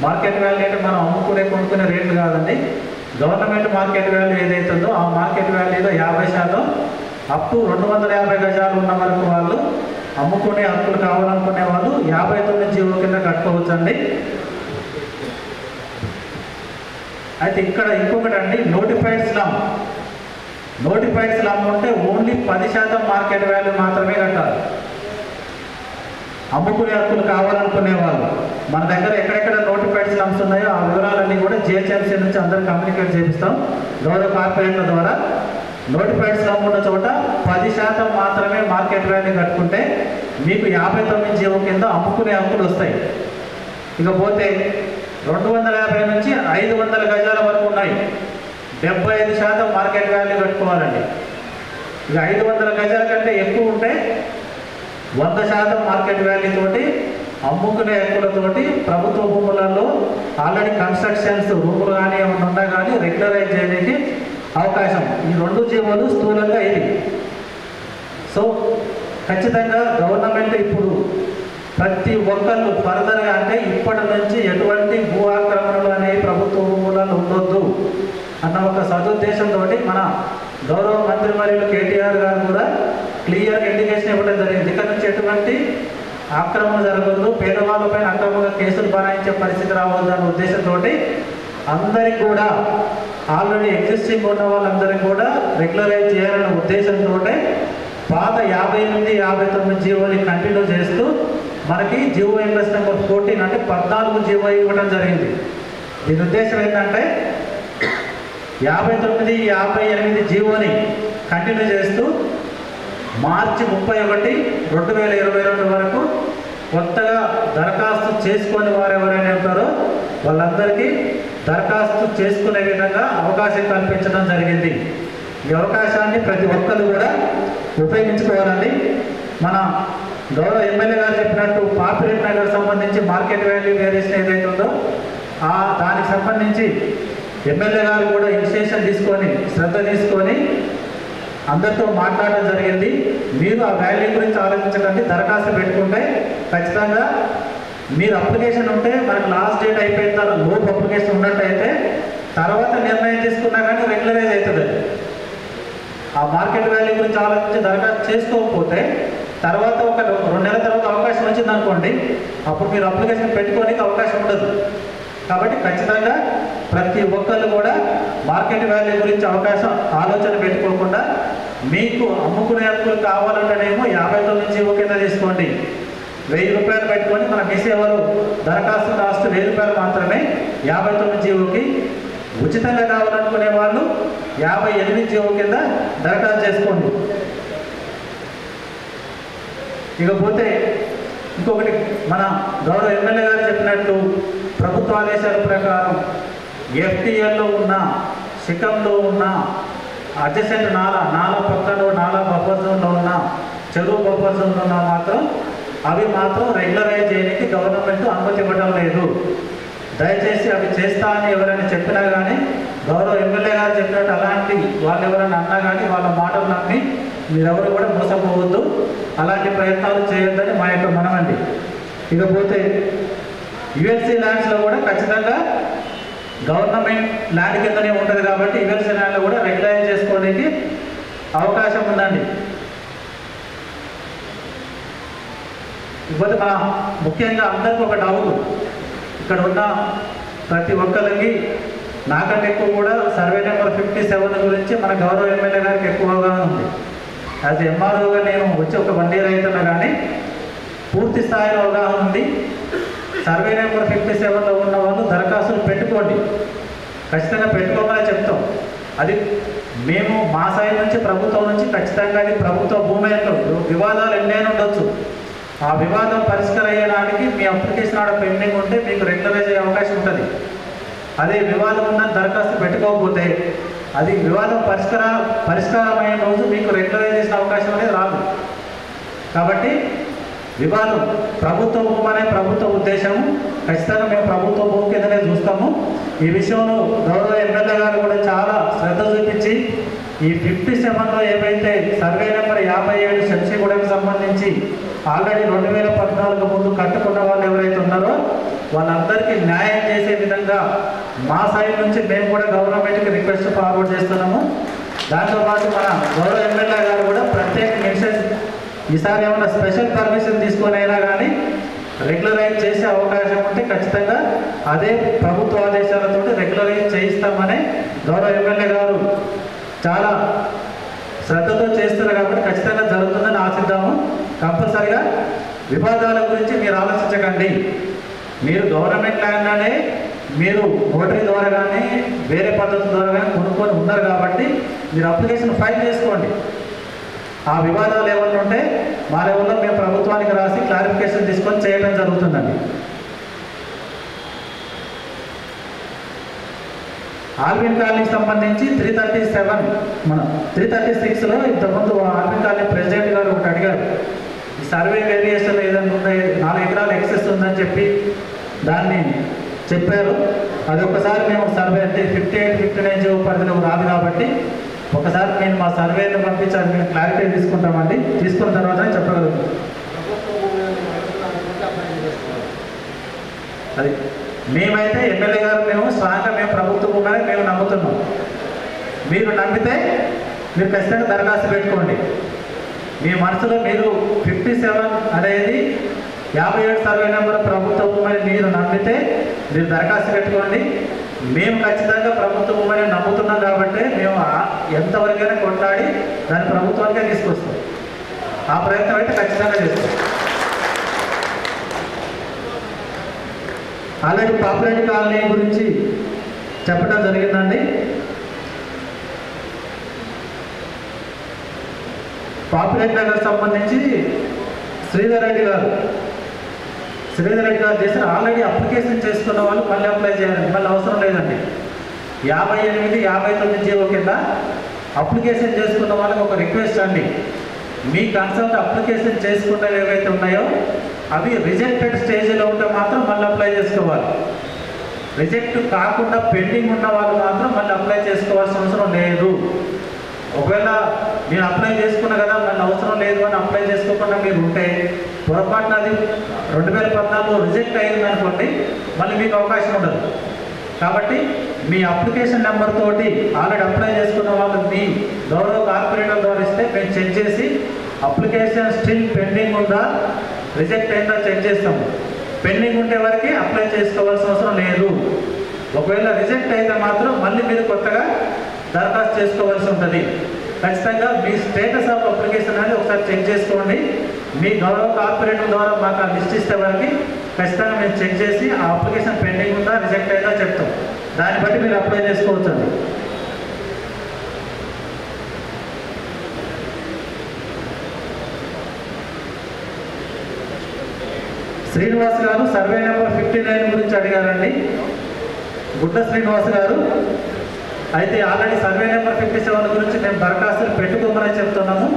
Speaker 12: మార్కెట్ వాల్యూ అంటే మనం కొనుక్కునే రేట్లు కాదండి. గవర్నమెంట్ మార్కెట్ వాల్యూ ఏదైతుందో ఆ మార్కెట్ వాల్యూలో 50% అప్ టు 250 గజాలు ఉన్న వరకు వాళ్ళు అమ్ముకునే హక్కులు కావాలనుకునే వాళ్ళు 59 జీవో కింద కట్టుకోవచ్చండి. అయితే ఇక్కడ ఇంకొకటి అండి, నోటిఫైడ్ స్లమ్ ఉంటే ఓన్లీ 10% మార్కెట్ వాల్యూ మాత్రమే కట్టాలి. అమ్ముకునే హక్కులు కావాలనుకునే వాళ్ళు మన దగ్గర ఎక్కడెక్కడ నోటిఫైడ్ స్లమ్స్ ఉన్నాయో ఆ వివరాలన్నీ కూడా జిహెచ్ఎంసీ నుంచి అందరూ కమ్యూనికేట్ చేపిస్తాం గౌరవ కార్పొరేట్ల ద్వారా. నోటిఫైడ్ స్లమ్ ఉన్న చోట 10% మాత్రమే మార్కెట్ వాల్యూ కట్టుకుంటే మీకు 59 జీవో కింద అమ్ముకునే హక్కులు వస్తాయి. ఇకపోతే 250 నుంచి 500 గజాల వరకు ఉన్నాయి, 75% మార్కెట్ వాల్యూ కట్టుకోవాలండి. ఇక 500 గజాల కంటే ఎక్కువ ఉంటే 100% మార్కెట్ వాల్యూ తోటి అమ్ముకునే హక్కులతోటి ప్రభుత్వ భూములలో ఆల్రెడీ కన్స్ట్రక్షన్స్ రూములు కానీ ఏమన్నా ఉన్నా కానీ రెగ్యులరైజ్ చేయడానికి అవకాశం. ఈ 2 జీవోలు స్థూలంగా ఇది. సో ఖచ్చితంగా గవర్నమెంట్ ఇప్పుడు ప్రతి ఒక్కళ్ళు ఫర్దర్గా అంటే ఇప్పటి నుంచి ఎటువంటి భూ ఆక్రమణలు అనేవి ప్రభుత్వ భూములలో ఉండొద్దు అన్న ఒక సదుద్దేశంతో మన గౌరవ మంత్రివర్యులు కేటీఆర్ గారు కూడా క్లియర్గా ఇండికేషన్ ఇవ్వడం జరిగింది. ఇక్కడ నుంచి ఎటువంటి ఆక్రమణ జరగదు, పేదవాళ్ళపైన అక్రమంగా కేసులు బనాయించే పరిస్థితి రావద్దు అన్న ఉద్దేశంతో అందరికి కూడా ఆల్రెడీ ఎగ్జిస్టింగ్ ఉన్న వాళ్ళందరికీ కూడా రెగ్యులరైజ్ చేయాలనే ఉద్దేశంతో పాత 58, 59 జీవోని కంటిన్యూ చేస్తూ మనకి జీవో ఎంఎస్ నెంబర్ 14 అంటే 14 జీవో ఇవ్వడం జరిగింది. దీని ఉద్దేశం ఏంటంటే 59, 58 జీవోని కంటిన్యూ చేస్తూ మార్చి 31, 2022 వరకు కొత్తగా దరఖాస్తు చేసుకొని వారు ఎవరైనా ఉంటారో వాళ్ళందరికీ దరఖాస్తు చేసుకునే విధంగా అవకాశం కల్పించడం జరిగింది. ఈ అవకాశాన్ని ప్రతి ఒక్కరు కూడా ఉపయోగించుకోవాలండి. మన గౌరవ ఎమ్మెల్యే గారు చెప్పినట్టు పాపిరెడ్డి నగర్ సంబంధించి మార్కెట్ వాల్యూ వేరియేషన్ ఏదైతే ఉందో దానికి సంబంధించి ఎమ్మెల్యే గారు కూడా ఇనిషియేషన్ తీసుకొని శ్రద్ధ తీసుకొని అందరితో మాట్లాడడం జరిగింది. మీరు ఆ వాల్యూ గురించి ఆలోచించకండి, దరఖాస్తు పెట్టుకుంటే ఖచ్చితంగా మీరు అప్లికేషన్ ఉంటే మనకు లాస్ట్ డేట్ అయిపోయిన తర్వాత లోపు అప్లికేషన్ ఉన్నట్టయితే తర్వాత నిర్ణయం తీసుకున్నా కానీ రెగ్యులరైజ్ అవుతుంది. ఆ మార్కెట్ వాల్యూ గురించి ఆలోచించి దరఖాస్తు చేసుకోకపోతే తర్వాత ఒక 2 నెలల తర్వాత అవకాశం వచ్చింది అనుకోండి, అప్పుడు మీరు అప్లికేషన్ పెట్టుకోనికి అవకాశం ఉండదు. కాబట్టి ఖచ్చితంగా ప్రతి ఒక్కళ్ళు కూడా మార్కెట్ వాల్యూ గురించి ఆలోచన పెట్టుకోకుండా మీకు అమ్ముకునే హక్కులు కావాలంటేనేమో 59 జీవో కింద తీసుకోండి. 1000 రూపాయలు పెట్టుకొని మన మిస్ ఎవరు దరఖాస్తు కాస్ట్ 1000 రూపాయలు మాత్రమే 59 జీవోకి. ఉచితంగా కావాలనుకునే వాళ్ళు 58 జీవో కింద దరఖాస్తు చేసుకోండి. ఇకపోతే ఇంకొకటి మన గౌరవ ఎమ్మెల్యే గారు చెప్పినట్టు ప్రభుత్వ ఆదేశాల ప్రకారం ఎఫ్టీఎల్లో ఉన్న శిఖంలో ఉన్న అడ్జసెంట్ నాలా పక్కన నాలా బఫర్ జోన్లో ఉన్న చెరువు బఫర్ జోన్లో ఉన్న మాత్రం అవి మాత్రం రెగ్యులరైజ్ చేయడానికి గవర్నమెంట్ అనుమతి ఇవ్వడం లేదు. దయచేసి అవి చేస్తా అని ఎవరైనా చెప్పినా కానీ గౌరవ ఎమ్మెల్యే గారు చెప్పినట్టు అలాంటి వాళ్ళు ఎవరైనా అన్నా కానీ వాళ్ళ మాటలు నమ్మి మీరెవరు కూడా మోసపోవద్దు, అలాంటి ప్రయత్నాలు చేయొద్దని మా యొక్క మనమండి. ఇకపోతే యుఎల్సీ ల్యాండ్స్లో కూడా ఖచ్చితంగా గవర్నమెంట్ ల్యాండ్ కిందనే ఉంటుంది కాబట్టి యుఎల్సీ ల్యాండ్లో కూడా రెగ్యులైజ్ చేసుకోవడానికి అవకాశం ఉందండి. ఇకపోతే మన ముఖ్యంగా అందరికీ ఒక డౌట్, ఇక్కడ ఉన్న ప్రతి ఒక్కరికి నాకంటే ఎక్కువ కూడా సర్వే నెంబర్ 57 గురించి మన గౌరవ ఎమ్మెల్యే గారికి ఎక్కువగా ఉంది. యాజ్ ఎంఆర్ఓగా నేను వచ్చి ఒక 1 year అవుతున్నా కానీ పూర్తి స్థాయిలో అవగాహన ఉంది. సర్వే నెంబర్ 57లో ఉన్న వాళ్ళు దరఖాస్తులు పెట్టుకోండి, ఖచ్చితంగా పెట్టుకోమని చెప్తాం. అది మేము మా సైడ్ నుంచి ప్రభుత్వం నుంచి ఖచ్చితంగా అది ప్రభుత్వ భూమి వివాదాలు ఎన్నైనా ఉండొచ్చు. ఆ వివాదం పరిష్కారం అయ్యేనాటికి మీ అప్లికేషన్ ఆడ పెండింగ్ ఉంటే మీకు రెగ్యులరైజ్ అయ్యే అవకాశం ఉంటుంది. అదే వివాదం ఉందని దరఖాస్తు పెట్టుకోకపోతే అది వివాదం పరిష్కారం అయిన రోజు మీకు రెగ్యులరైజ్ చేసిన అవకాశం అనేది రాదు. కాబట్టి వివాదం ప్రభుత్వ భూమి అనే ప్రభుత్వ ఉద్దేశము, ఖచ్చితంగా మేము ప్రభుత్వ భూమి కిందనే చూస్తాము. ఈ విషయంలో గౌరవ ఎమ్మెల్యే గారు కూడా చాలా శ్రద్ధ చూపించి ఈ 57లో ఏవైతే సర్వే నెంబర్ 57 శంషీగూడకు సంబంధించి ఆల్రెడీ 2014 ముందు కట్టుకున్న వాళ్ళు ఎవరైతే ఉన్నారో వాళ్ళందరికీ న్యాయం చేసే విధంగా మా సైడ్ నుంచి మేము కూడా గవర్నమెంట్కి రిక్వెస్ట్ ఫార్వర్డ్ చేస్తున్నాము. దాంతోపాటు మన గౌరవ ఎమ్మెల్యే గారు కూడా ప్రత్యేక మెసేజ్ ఈసారి ఏమైనా స్పెషల్ పర్మిషన్ తీసుకొని అయినా కానీ రెగ్యులరైజ్ చేసే అవకాశం ఉంటే ఖచ్చితంగా అదే ప్రభుత్వ ఆదేశాలతో రెగ్యులరైజ్ చేయిస్తామని గౌరవ ఎమ్మెల్యే గారు చాలా శ్రద్ధతో చేస్తున్నారు. కాబట్టి ఖచ్చితంగా జరుగుతుందని ఆశిద్దాము. కంపల్సరిగా వివాదాల గురించి మీరు ఆలోచించకండి. మీరు గవర్నమెంట్ ల్యాండ్లోనే మీరు నోటరీ ద్వారా కానీ వేరే పద్ధతి ద్వారా కానీ కొనుక్కొని ఉన్నారు కాబట్టి మీరు అప్లికేషన్ ఫైల్ చేసుకోండి. ఆ వివాదాలు ఏమన్నా ఉంటే మా లెవెల్లో మేము ప్రభుత్వానికి రాసి క్లారిఫికేషన్ తీసుకొని చేయడం జరుగుతుందండి. ఆల్విన్ కాలనీకి సంబంధించి 337 మన 336లో ఇంతకుముందు ఆల్విన్ కాలనీ ప్రెసిడెంట్ గారు ఒకటి అడిగారు, ఈ సర్వే వేరియేషన్ ఏదైనా ఉన్నాయి 4 ఎకరాలు ఎక్సెస్ ఉందని చెప్పి దాన్ని చెప్పారు. అది ఒకసారి మేము సర్వే అంటే 58, 59 పరిధిలో రాదు కాబట్టి ఒకసారి మేము మా సర్వేని పంపించాలి, మేము క్లారిటీ తీసుకుంటామండి. తీసుకున్న తర్వాత చెప్పగలుగుతాం. అది మేమైతే ఎమ్మెల్యే గారు మేము స్ట్రాంగ్గా మేము ప్రభుత్వ భూమిని మేము నమ్ముతున్నాం. మీరు నమ్మితే మీరు ఖచ్చితంగా దరఖాస్తు పెట్టుకోండి. మీ మనసులో మీరు 57 అనేది 57 సర్వే నెంబర్ ప్రభుత్వ భూమిని మీరు నమ్మితే మీరు దరఖాస్తు పెట్టుకోండి. మేము ఖచ్చితంగా ప్రభుత్వ భూమిని నమ్ముతున్నాం కాబట్టి మేము ఎంతవరకైనా కొట్లాడి దాన్ని ప్రభుత్వానికే తీసుకొస్తాం. ఆ ప్రయత్నం అయితే ఖచ్చితంగా చేస్తాం. ఆల్రెడీ పాపులేట్ కాలనీ గురించి చెప్పడం జరిగిందండి. పాపులేట్ నగర్ సంబంధించి శ్రీధర్ రెడ్డి గారు చేసిన ఆల్రెడీ అప్లికేషన్ చేసుకున్న వాళ్ళు మళ్ళీ అప్లై చేయాలి, మళ్ళీ అవసరం లేదండి. 58, 59 జీవో కింద అప్లికేషన్ చేసుకున్న వాళ్ళకి ఒక రిక్వెస్ట్ అండి, మీ కన్సల్ట్ అప్లికేషన్ చేసుకున్నవి ఏవైతే ఉన్నాయో అవి రిజెక్టెడ్ స్టేజ్లో ఉంటే మాత్రం మళ్ళీ అప్లై చేసుకోవాలి. రిజెక్ట్ కాకుండా పెండింగ్ ఉన్న వాళ్ళు మాత్రం మళ్ళీ అప్లై చేసుకోవాల్సిన అవసరం లేదు. ఒకవేళ నేను అప్లై చేసుకున్నా కదా మళ్ళీ అవసరం లేదు అని అప్లై చేసుకోకుండా మీరు ఉంటే పొరపాటున అది 2014లో రిజెక్ట్ అయింది అనుకోండి, మళ్ళీ మీకు అవకాశం ఉండదు. కాబట్టి మీ అప్లికేషన్ నెంబర్ తోటి ఆల్రెడీ అప్లై చేసుకున్న వాళ్ళు మీ గౌరవ కార్పొరేటర్ ద్వారా ఇస్తే మేము చెక్ చేసి అప్లికేషన్ స్టిల్ పెండింగ్ ఉందా రిజెక్ట్ అయిందా చెక్ చేస్తాము. పెండింగ్ ఉండే వరకు అప్లై చేసుకోవాల్సిన అవసరం లేదు. ఒకవేళ రిజెక్ట్ అయితే మాత్రం మళ్ళీ మీరు కొత్తగా దరఖాస్తు చేసుకోవాల్సి ఉంటుంది. ఖచ్చితంగా మీ స్టేటస్ ఆఫ్ అప్లికేషన్ అనేది ఒకసారి చెక్ చేసుకోండి. మీ గౌరవ కార్పొరేటర్ ద్వారా మాకు ఆ లిస్ట్ ఇస్తే వరకు ఖచ్చితంగా మేము చెక్ చేసి ఆ అప్లికేషన్ పెండింగ్ ఉందా రిజెక్ట్ అయిందా చెప్తాం. దాన్ని బట్టి మీరు అప్లై చేసుకోవచ్చండి. శ్రీనివాస్ గారు సర్వే నెంబర్ 59 గురించి అడిగారండి. గుడ్డ శ్రీనివాస్ గారు అయితే ఆల్రెడీ సర్వే నెంబర్ 57 గురించి మేము దరఖాస్తులు పెట్టుకోమని చెప్తున్నాము.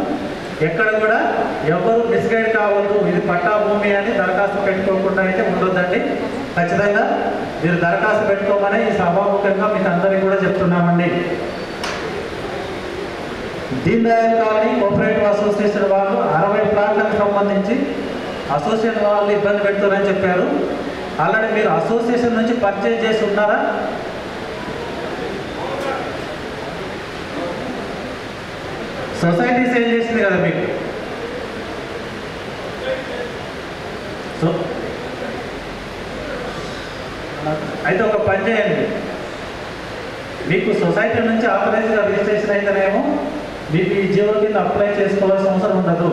Speaker 12: ఎక్కడ కూడా ఎవరు మిస్గైడ్ కావద్దు, ఇది పట్టా భూమి అని దరఖాస్తు పెట్టుకోకుండా అయితే ఉండొద్దండి. ఖచ్చితంగా మీరు దరఖాస్తు పెట్టుకోమని ఈ సభాముఖంగా మీకు అందరికీ కూడా చెప్తున్నామండి. Deen Dayal colony cooperative association వాళ్ళు 60 ప్లాట్లకు సంబంధించి అసోసియేషన్ వాళ్ళు ఇబ్బంది పెడుతున్నారని చెప్పారు. ఆల్రెడీ మీరు అసోసియేషన్ నుంచి పర్చేజ్ చేసి ఉన్నారా? సొసైటీ సేల్ చేసింది కదా మీకు. సో అయితే ఒక పని చేయండి, మీకు సొసైటీ నుంచి ఆథరైజ్గా రిజిస్ట్రేషన్ అయితేనేమో మీకు ఈ జీవో కింద అప్లై చేసుకోవాల్సిన అవసరం ఉండదు.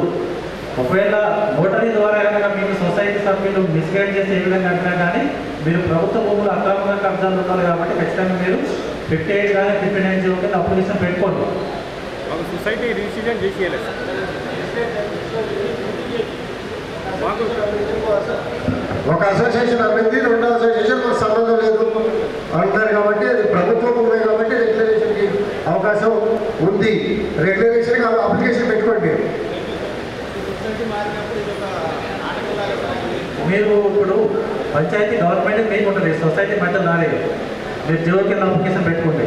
Speaker 12: ఒకవేళ నోటరీ ద్వారా కనుక మీకు సొసైటీ సభ్యులు మిస్గైడ్ చేసి ఏ విధంగా అంటున్నా కానీ మీరు ప్రభుత్వ భూములు అక్రమంగా కబ్జాలు ఉన్నారు కాబట్టి ఖచ్చితంగా మీరు 58 కానీ 59 జీవో కింద అప్లికేషన్ పెట్టుకోండి.
Speaker 13: సొసైటీ రిజిస్ట్రేషన్ చేసేయాలి.
Speaker 2: ఒక అసోసియేషన్ అభివృద్ధి, రెండో అసోసియేషన్ మాకు సంబంధం లేదు అంటారు కాబట్టి అది ప్రభుత్వం ఉన్నాయి కాబట్టి రెగ్యులరేషన్కి అవకాశం ఉంది. రెగ్యులరేషన్కి అప్లికేషన్ పెట్టుకోండి.
Speaker 12: మీరు ఇప్పుడు పంచాయతీ గవర్నమెంట్ మీకు ఉంటుంది, సొసైటీ మధ్య రాలేదు. మీరు జీవో కింద అప్లికేషన్ పెట్టుకోండి.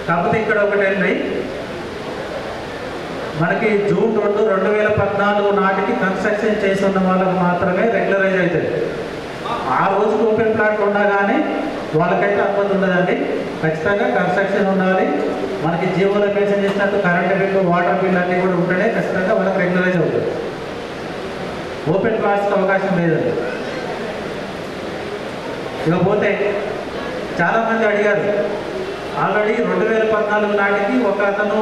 Speaker 12: కాకపోతే ఇక్కడ ఒకటేంటి, మనకి జూన్ 2, 2014 నాటికి కన్స్ట్రక్షన్ చేసి ఉన్న వాళ్ళకి మాత్రమే రెగ్యులరైజ్ అవుతుంది. ఆ రోజుకి ఓపెన్ ప్లాట్ ఉన్నా కానీ వాళ్ళకైతే అనుమతి ఉండదండి. ఖచ్చితంగా కన్స్ట్రక్షన్ ఉండాలి. మనకి జీవోలో మెన్షన్ చేసినట్టు కరెంట్ బిల్లు, వాటర్ బిల్లు అన్నీ కూడా ఉంటేనే ఖచ్చితంగా వాళ్ళకి రెగ్యులరైజ్ అవుతుంది. ఓపెన్ ప్లాట్స్కి అవకాశం లేదండి. ఇకపోతే చాలామంది అడిగారు, ఆల్రెడీ 2014 నాటికి ఒక అతను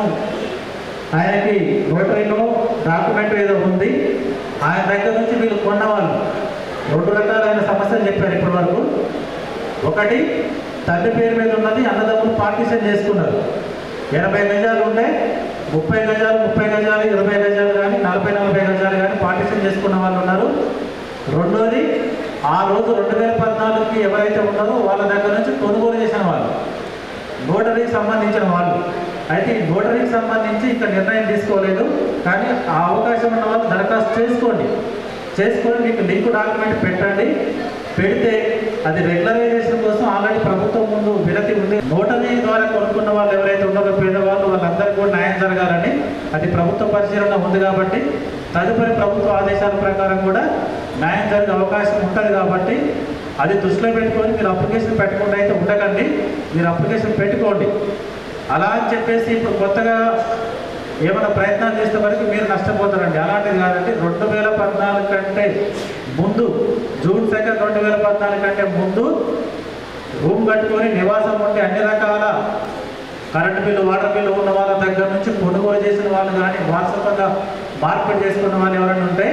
Speaker 12: ఆయనకి నోటరీలో డాక్యుమెంట్ ఏదో ఉంది, ఆయన దగ్గర నుంచి వీళ్ళు కొన్నవాళ్ళు 2 రకాలైన సమస్యలు చెప్పారు ఇప్పటి వరకు. ఒకటి, తండ్రి పేరు మీద ఉన్నది అన్నదమ్ములు పార్టీషన్ చేసుకున్నారు. 80 గజాలు ఉంటే 30 గజాలు, 30 గజాలు, 20 గజాలు కానీ 40 గజాలు కానీ పార్టీషన్ చేసుకున్న వాళ్ళు ఉన్నారు. రెండోది, ఆ రోజు 2014కి ఎవరైతే ఉన్నారో వాళ్ళ దగ్గర నుంచి కొనుగోలు చేసిన వాళ్ళు, నోటరీకి సంబంధించిన వాళ్ళు. అయితే ఈ నోటరీకి సంబంధించి ఇంకా నిర్ణయం తీసుకోలేదు, కానీ ఆ అవకాశం ఉన్న వాళ్ళు దరఖాస్తు చేసుకొని మీకు లింక్ డాక్యుమెంట్ పెట్టండి. పెడితే అది రెగ్యులరైజేషన్ కోసం ఆల్రెడీ ప్రభుత్వం ముందు వినతి ఉంది. నోటరీ ద్వారా కొనుక్కున్న వాళ్ళు ఎవరైతే ఉన్నారో పేదవాళ్ళు, వాళ్ళందరికీ కూడా న్యాయం జరగాలని అది ప్రభుత్వ పరిశీలన ఉంది కాబట్టి తదుపరి ప్రభుత్వ ఆదేశాల ప్రకారం కూడా న్యాయం జరిగే అవకాశం ఉంటుంది. కాబట్టి అది దృష్టిలో పెట్టుకొని మీరు అప్లికేషన్ పెట్టకుండా అయితే ఉండకండి, మీరు అప్లికేషన్ పెట్టుకోండి. అలా అని చెప్పేసి ఇప్పుడు కొత్తగా ఏమైనా ప్రయత్నాలు చేసే వరకు మీరు నష్టపోతారండి. అలాంటిది కాదండి. 2014 కంటే ముందు, జూన్ 2, 2014 కంటే ముందు రూమ్ కట్టుకొని నివాసం ఉంటే అన్ని రకాల కరెంటు బిల్లు, వాటర్ బిల్లు ఉన్న వాళ్ళ దగ్గర నుంచి కొనుగోలు చేసిన వాళ్ళు కానీ వారసత్వంగా మార్పిడి చేసుకున్న వాళ్ళు ఎవరైనా ఉంటే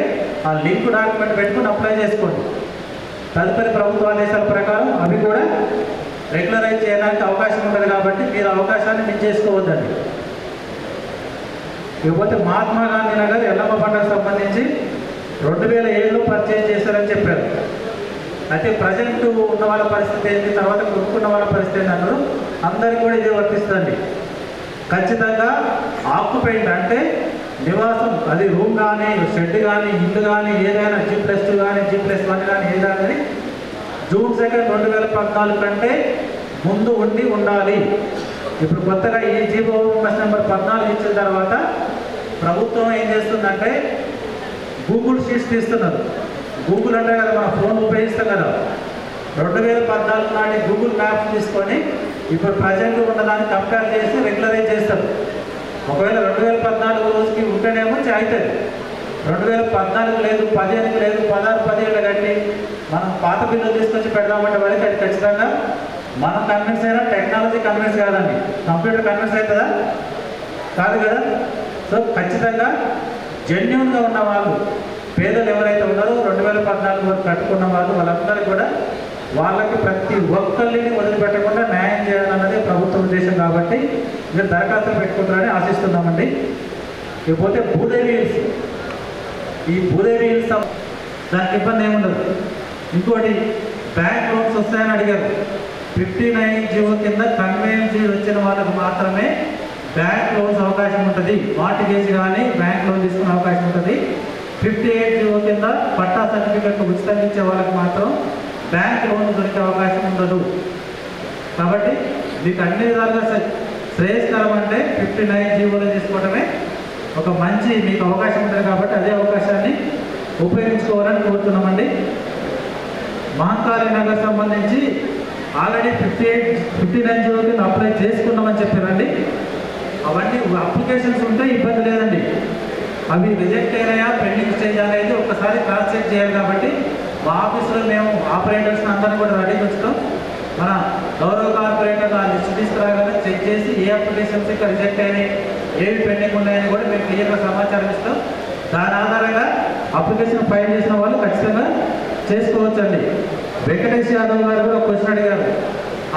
Speaker 12: ఆ లింక్ డాక్యుమెంట్ పెట్టుకుని అప్లై చేసుకోండి. తదుపరి ప్రభుత్వ ఆదేశాల ప్రకారం అవి కూడా రెగ్యులరైజ్ చేయడానికి అవకాశం ఉంటుంది. కాబట్టి మీరు అవకాశాన్ని మిస్ చేసుకోవద్దండి. ఇకపోతే మహాత్మా గాంధీ నగర్ ఎల్లమ్మ పండుగకు సంబంధించి 2007లో పర్చేజ్ చేశారని చెప్పారు. అయితే ప్రజెంట్ ఉన్న వాళ్ళ పరిస్థితి ఏంటి, తర్వాత కొనుక్కున్న వాళ్ళ పరిస్థితి ఏంటి అన్నారు. అందరికీ కూడా ఇదే వర్తిస్తుంది. ఖచ్చితంగా ఆక్యుపెంట్ అంటే నివాసం, అది రూమ్ కానీ, షెడ్ కానీ, ఇల్లు కానీ, ఏదైనా G+2 కానీ, G+1 కానీ ఏదైనా కానీ జూన్ 2, 2014 కంటే ముందు ఉండాలి. ఇప్పుడు కొత్తగా ఈ జీవో నెంబర్ 14 ఇచ్చిన తర్వాత ప్రభుత్వం ఏం చేస్తుందంటే గూగుల్ షీట్స్ తీస్తున్నారు. గూగుల్ అంటే కదా మన ఫోన్ ఉపయోగిస్తాం కదా, 2014 నాటి గూగుల్ మ్యాప్స్ తీసుకొని ఇప్పుడు ప్రజెంట్ ఉన్నదాన్ని కంపేర్ చేసి రెగ్యులరైజ్ చేస్తారు. ఒకవేళ 2014 రోజుకి ఉంటేనేమో అవుతుంది. 2014 లేదు, 15 లేదు, 16, 17 కట్టి మనం పాత బిల్లు తీసుకొచ్చి పెడదామంటే వాడికి అది ఖచ్చితంగా మనం కన్విన్స్ అయినా టెక్నాలజీ కన్విన్స్ కాదండి. కంప్యూటర్ కన్విన్స్ అవుతుందా? కాదు కదా. సో ఖచ్చితంగా జెన్యూన్గా ఉన్న వాళ్ళు, పేదలు ఎవరైతే ఉన్నారో 2014 వరకు కట్టుకున్న వాళ్ళు, వాళ్ళందరూ కూడా వాళ్ళకి ప్రతి ఒక్కరిని వదిలిపెట్టకుండా న్యాయం చేయాలన్నది ప్రభుత్వ ఉద్దేశం. కాబట్టి మీరు దరఖాస్తులు పెట్టుకుంటారని ఆశిస్తున్నామండి. ఇకపోతే భూదేవి హిల్స్, ఈ భూదేవి హిల్స్ దానికి ఇబ్బంది ఏముండదు. ఇంకోటి, బ్యాంక్ లోన్స్ వస్తాయని అడిగారు. 59 జీవో కింద కన్వెన్సీ వచ్చిన వాళ్ళకు మాత్రమే బ్యాంక్ లోన్స్ అవకాశం ఉంటుంది. మార్టిగేజ్ కానీ బ్యాంక్ లోన్ తీసుకునే అవకాశం ఉంటుంది. 58 జీవో కింద పట్టా సర్టిఫికెట్ ఉచితంగా ఇచ్చే వాళ్ళకి మాత్రం బ్యాంక్ లోన్ దొరికే అవకాశం ఉండదు. కాబట్టి మీకు అన్ని విధాలుగా శ్రేయస్కరం అంటే 59 జీవోలో తీసుకోవడమే ఒక మంచి మీకు అవకాశం ఉంటుంది. కాబట్టి అదే అవకాశాన్ని ఉపయోగించుకోవాలని కోరుతున్నామండి. మహంకాళి నగర్ సంబంధించి ఆల్రెడీ 59 జీవో కింద అప్లై చేసుకున్నామని చెప్పారండి. అవన్నీ అప్లికేషన్స్ ఉంటే ఇబ్బంది లేదండి. అవి రిజెక్ట్ అయినాయా, పెండింగ్ స్టేజ్ అనేది ఒక్కసారి క్రాస్ చెక్ చేయాలి. కాబట్టి మా ఆఫీసులో మేము ఆపరేటర్స్ అందరినీ కూడా రెడీ ఉంచుతాం. మన గౌరవ కార్పొరేటర్ ఆ లిస్ట్ తీసుకురాగానే చెక్ చేసి ఏ అప్లికేషన్స్ ఇంకా రిజెక్ట్ అయినాయి, ఏవి పెండింగ్ ఉన్నాయని కూడా మేము క్లియర్గా సమాచారం ఇస్తాం. దాని ఆధారంగా అప్లికేషన్ ఫైల్ చేసిన వాళ్ళు ఖచ్చితంగా చేసుకోవచ్చండి. వెంకటేష్ యాదవ్ గారు కూడా క్వశ్చన్ అడిగారు.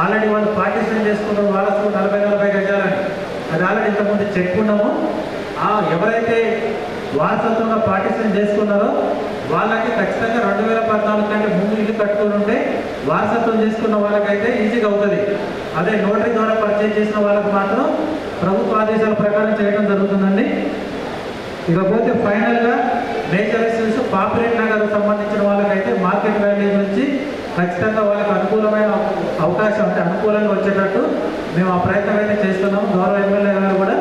Speaker 12: ఆల్రెడీ వాళ్ళు పార్టిసిపేట్ చేసుకున్నారు, వాళ్ళకు 40 గజాలని. అది ఆల్రెడీ ఇంతకుముందు చెప్పుకున్నాము. ఎవరైతే వారసత్వంగా పార్టిసిపేట్ చేసుకున్నారో వాళ్ళకి ఖచ్చితంగా 2014 కంటే ముందు ఇల్లు కట్టుకుని ఉంటే వారసత్వం చేసుకున్న వాళ్ళకైతే ఈజీగా అవుతుంది. అదే నోటరీ ద్వారా పర్చేజ్ చేసిన వాళ్ళకు మాత్రం ప్రభుత్వ ఆదేశాల ప్రకారం చేయడం జరుగుతుందండి. ఇకపోతే ఫైనల్గా మేజర్ ఇష్యూస్ పాపులేట్ నగర్ సంబంధించిన వాళ్ళకైతే మార్కెట్ వాల్యూ నుంచి ఖచ్చితంగా వాళ్ళకి అనుకూలమైన అవకాశం అంటే అనుకూలంగా వచ్చేటట్టు మేము ఆ ప్రయత్నం అయితే చేస్తున్నాం. గౌరవ ఎమ్మెల్యే గారు కూడా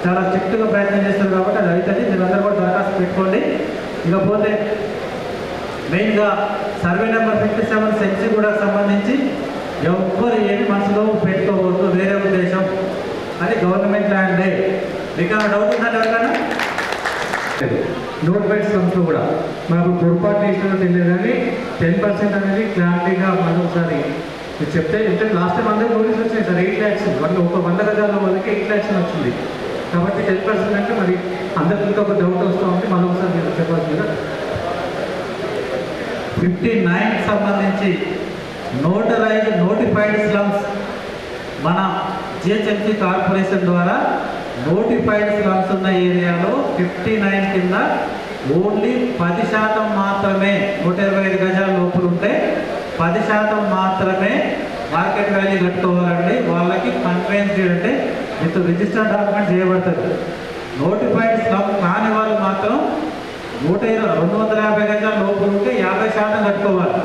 Speaker 12: చాలా స్ట్రిక్ట్గా ప్రయత్నం చేస్తారు కాబట్టి అది అవుతుంది. మీరందరూ కూడా దరఖాస్తు పెట్టుకోండి. ఇకపోతే మెయిన్గా సర్వే నెంబర్ 57 సెన్సీ కూడా సంబంధించి ఎవ్వరు ఏమి మనసులో పెట్టుకోవద్దు, వేరే ఉద్దేశం. అది గవర్నమెంట్ ల్యాండే. మీకు డౌట్ ఉందంటే ఎవరికైనా
Speaker 10: నోటిఫైడ్ స్లమ్స్లో కూడా మనకు పొరపాటు చేసినట్టు తెలియదు కానీ 10% అనేది క్లారిటీగా మనం ఒకసారి చెప్తే అంటే లాస్ట్ టైం అందరూ నోటీస్ వచ్చినాయి సార్. 8 lakhs వాళ్ళు ఒక 100 గజాల వాళ్ళకి 8 lakhs వచ్చింది కాబట్టి 10% అంటే మరి అందరికి ఇంకొక డౌట్ వస్తూ ఉంది. మళ్ళీ ఒకసారి మీరు చెప్పాల్సిందిగా
Speaker 12: 59 సంబంధించి నోటిఫైడ్ స్లమ్స్ మన జిహెచ్ఎంసీ కార్పొరేషన్ ద్వారా నోటిఫైడ్ స్లమ్స్ ఉన్న ఏరియాలో 59 కింద ఓన్లీ 10% మాత్రమే 125 గజాల లోపల ఉంటే 10% మాత్రమే మార్కెట్ వాల్యూ కట్టుకోవాలండి. వాళ్ళకి కన్వెన్స్ అంటే విత్ రిజిస్టర్డ్ డాక్యుమెంట్ చేయబడుతుంది. నోటిఫైడ్ స్లమ్ కాని వాళ్ళు మాత్రం 250 గజాల లోపల ఉంటే 50% కట్టుకోవాలి.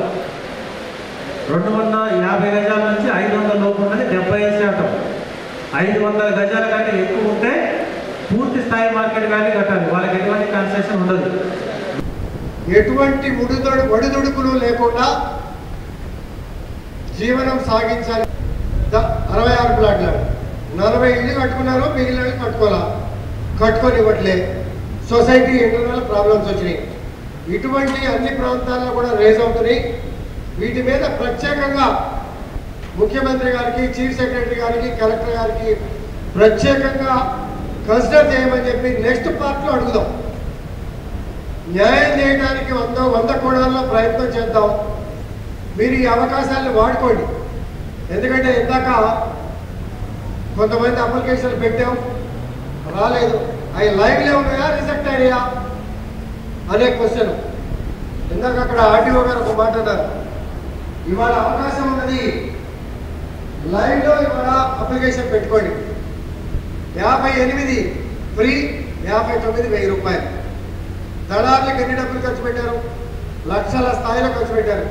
Speaker 12: 250 గజాల నుంచి 500 లోపు ఉన్నది 75%. 500 గజాల కంటే ఎక్కువ ఉంటే పూర్తి స్థాయి మార్కెట్ వాల్యూ కట్టాలి. వాళ్ళకి ఎటువంటి కన్సెషన్ ఉండదు.
Speaker 2: ఎటువంటి ఒడిదుడుకులు లేకుండా జీవనం సాగించాలి. 66 ప్లాట్లు 40 ఇల్లు కట్టుకున్నారు, మిగిలిన కట్టుకోవాలా, కట్టుకొని ఇవ్వట్లే. సొసైటీ ఇంటర్నల్ ప్రాబ్లమ్స్ వచ్చినాయి. ఇటువంటి అన్ని ప్రాంతాల్లో కూడా రేజ్ అవుతున్నాయి. వీటి మీద ప్రత్యేకంగా ముఖ్యమంత్రి గారికి, చీఫ్ సెక్రటరీ గారికి, కలెక్టర్ గారికి ప్రత్యేకంగా కన్సిడర్ చేయమని చెప్పి నెక్స్ట్ పార్ట్లో అడుగుదాం. న్యాయం చేయడానికి 100 కోణాల్లో ప్రయత్నం చేద్దాం. మీరు ఈ అవకాశాలను వాడుకోండి. ఎందుకంటే ఇందాక కొంతమంది అప్లికేషన్లు పెట్టాం, రాలేదు. అవి లైవ్లో ఉన్నాయా, రిజెక్ట్ అయ్యాయా అనే క్వశ్చన్. ఇందాక అక్కడ ఆర్టీఓ గారు ఒక మాట అన్నారు. ఇవాళ అవకాశం ఉన్నది, లైవ్లో ఇవాళ అప్లికేషన్ పెట్టుకోండి. 58 ఫ్రీ, 59 1000 రూపాయలు. దళార్లకు ఎన్ని డబ్బులు ఖర్చు పెట్టారు? లక్షల స్థాయిలో ఖర్చు పెట్టారు.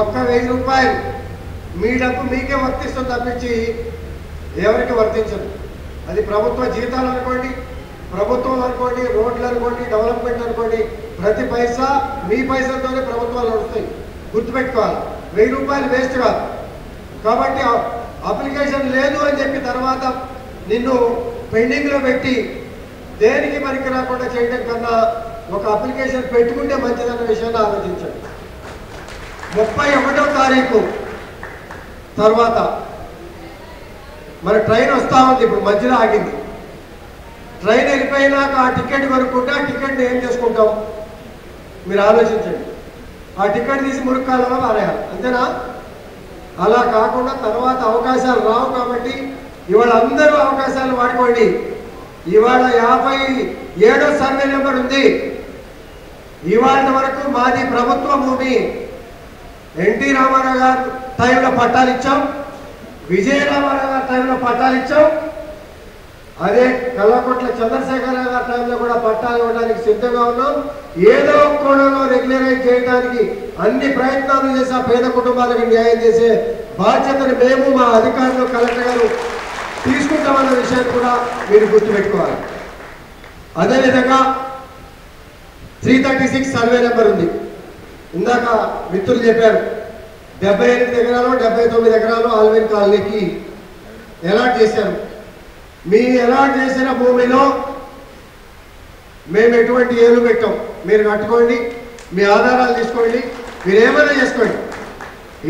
Speaker 2: ఒక్క 1000 రూపాయలు మీ డబ్బు మీకే వర్తిస్తుంది తప్పించి ఎవరికి వర్తించదు. అది ప్రభుత్వ జీతాలు అనుకోండి, ప్రభుత్వం అనుకోండి, రోడ్లు అనుకోండి, డెవలప్మెంట్ అనుకోండి, ప్రతి పైసా మీ పైసలతోనే ప్రభుత్వాలు నడుస్తాయి. గుర్తుపెట్టుకోవాలి. 1000 రూపాయలు వేస్ట్ కాదు. కాబట్టి అప్లికేషన్ లేదు అని చెప్పి తర్వాత నిన్ను పెండింగ్లో పెట్టి దేనికి పనికి రాకుండా చేయడం కన్నా ఒక అప్లికేషన్ పెట్టుకుంటే మంచిదన్న విషయాన్ని ఆలోచించండి. 31వ తారీఖు తర్వాత మన ట్రైన్ వస్తూ ఉంది. ఇప్పుడు మధ్యలో ఆగింది. ట్రైన్ వెళ్ళిపోయినాక ఆ టికెట్ కొనుక్కుంటే ఆ టికెట్ని ఏం చేసుకుంటాం మీరు ఆలోచించండి. ఆ టికెట్ తీసి మురుక్కాలలో మారేయాలి, అంతేనా? అలా కాకుండా తర్వాత అవకాశాలు రావు. కాబట్టి ఇవాళ అందరూ అవకాశాలు వాడుకోండి. ఇవాళ 57వ సర్వే నెంబర్ ఉంది. ఇవాళ వరకు మాది ప్రభుత్వ భూమి. ఎన్టీ రామారావు గారు టైంలో పట్టాలు ఇచ్చాం, విజయ రామారావు గారి టైంలో పట్టాలు ఇచ్చాం, అదే కల్వకుంట్ల చంద్రశేఖరరావు గారి టైంలో కూడా పట్టాలు ఇవ్వడానికి సిద్ధంగా ఉన్నాం. ఏదో ఒక కోణంలో రెగ్యులరైజ్ చేయడానికి అన్ని ప్రయత్నాలు చేసి ఆ పేద కుటుంబాలకు న్యాయం చేసే బాధ్యతను మేము, మా అధికారులు, కలెక్టర్ గారు తీసుకుంటామన్న విషయాన్ని కూడా మీరు గుర్తుపెట్టుకోవాలి. అదేవిధంగా 336 సర్వే నెంబర్ ఉంది. ఇందాక మిత్రులు చెప్పారు 78 ఎకరాలు 79 ఎకరాలు ఆల్విన్ కాలనీకి అలాట్ చేశారు. మీ అలాట్ చేసిన భూమిలో మేము ఎటువంటి ఏలు పెట్టాం. మీరు కట్టుకోండి, మీ ఆధారాలు తీసుకోండి. మీరు ఏమైనా చేసుకోండి.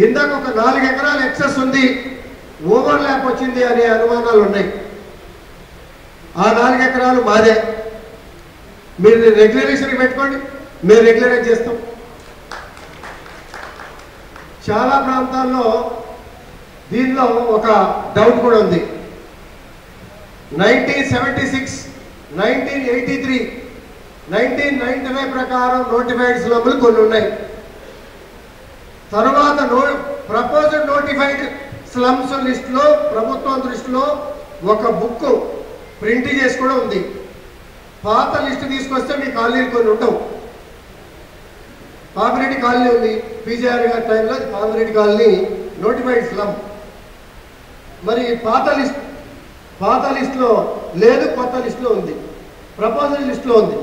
Speaker 2: ఇందాక ఒక 4 ఎకరాలు ఎక్సెస్ ఉంది, ఓవర్ ల్యాప్ వచ్చింది అనే అనుమానాలు ఉన్నాయి. ఆ 4 ఎకరాలు మాదే. మీరు రెగ్యులరేషన్ పెట్టుకోండి, మేము రెగ్యులరైజ్ చేస్తాం. చాలా ప్రాంతాల్లో దీనిలో ఒక డౌట్ కూడా ఉంది. 1976, 1983, 1995 ప్రకారం నోటిఫైడ్ స్లమ్లు కొన్ని ఉన్నాయి. తర్వాత ప్రపోజ్డ్ నోటిఫైడ్ స్లమ్స్ లిస్టులో ప్రభుత్వం దృష్టిలో ఒక బుక్ ప్రింట్ చేసి కూడా ఉంది. పాత లిస్టు తీసుకొస్తే మీ కాలనీలు కొన్ని ఉండవు. పాపిరెడ్డి కాలనీ ఉంది, పీజీఆర్ గారి టైంలో పాపిరెడ్డి కాలనీ నోటిఫైడ్ స్లమ్. మరి పాత లిస్టులో లేదు, కొత్త లిస్టులో ఉంది, ప్రపోజల్ లిస్టులో ఉంది,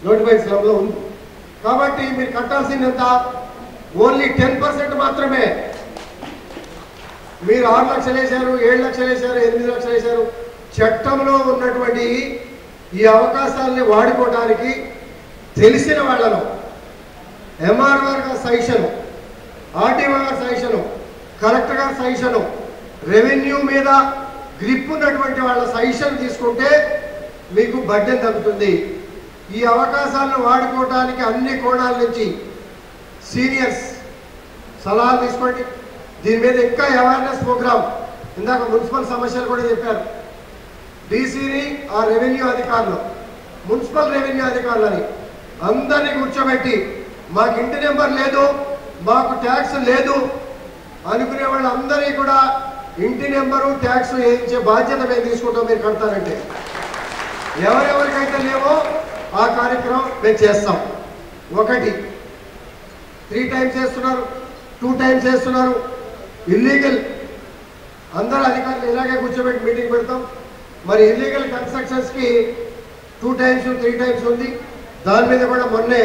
Speaker 2: నోటిఫైడ్ స్లమ్లో ఉంది. కాబట్టి మీరు కట్టాల్సింది ఎంత? ఓన్లీ 10% మాత్రమే. మీరు 6 లక్షలు వేశారు, 7 లక్షలు వేశారు, 8 లక్షలు వేశారు. చట్టంలో ఉన్నటువంటి ఈ అవకాశాలని వాడుకోవడానికి తెలిసిన వాళ్ళను ఎంఆర్ఓ గారి సజెషను, ఆర్టీఓ గారి సజెషను, కలెక్టర్ గారి సజెషను, రెవెన్యూ మీద గ్రిప్ ఉన్నటువంటి వాళ్ళ సజెషన్ తీసుకుంటే మీకు బడ్జెట్ తగ్గుతుంది. ఈ అవకాశాలను వాడుకోవడానికి అన్ని కోణాల నుంచి సీనియర్స్ సలహాలు తీసుకోండి. దీని మీద ఇంకా అవేర్నెస్ ప్రోగ్రామ్, ఇందాక మున్సిపల్ సమస్యలు కూడా చెప్పారు. డీసీని ఆ రెవెన్యూ అధికారులు, మున్సిపల్ రెవెన్యూ అధికారులని అందరినీ కూర్చోబెట్టి మాకు ఇంటి నెంబర్ లేదు, మాకు ట్యాక్స్ లేదు అనుకునే వాళ్ళందరినీ కూడా ఇంటి నెంబరు ట్యాక్స్ వేయించే బాధ్యత మేము తీసుకుంటాం. మీరు కడతారంటే ఎవరెవరికైతే లేవో ఆ కార్యక్రమం మేము చేస్తాం. 1 3 times చేస్తున్నారు, 2 times చేస్తున్నారు. ఇల్లీగల్ అందరూ అధికారులు ఇలాగే కూర్చోబెట్టి మీటింగ్ పెడతాం. మరి ఇల్లీగల్ కన్స్ట్రక్షన్స్కి 2 times 3 times ఉంది. దాని మీద కూడా మొన్నే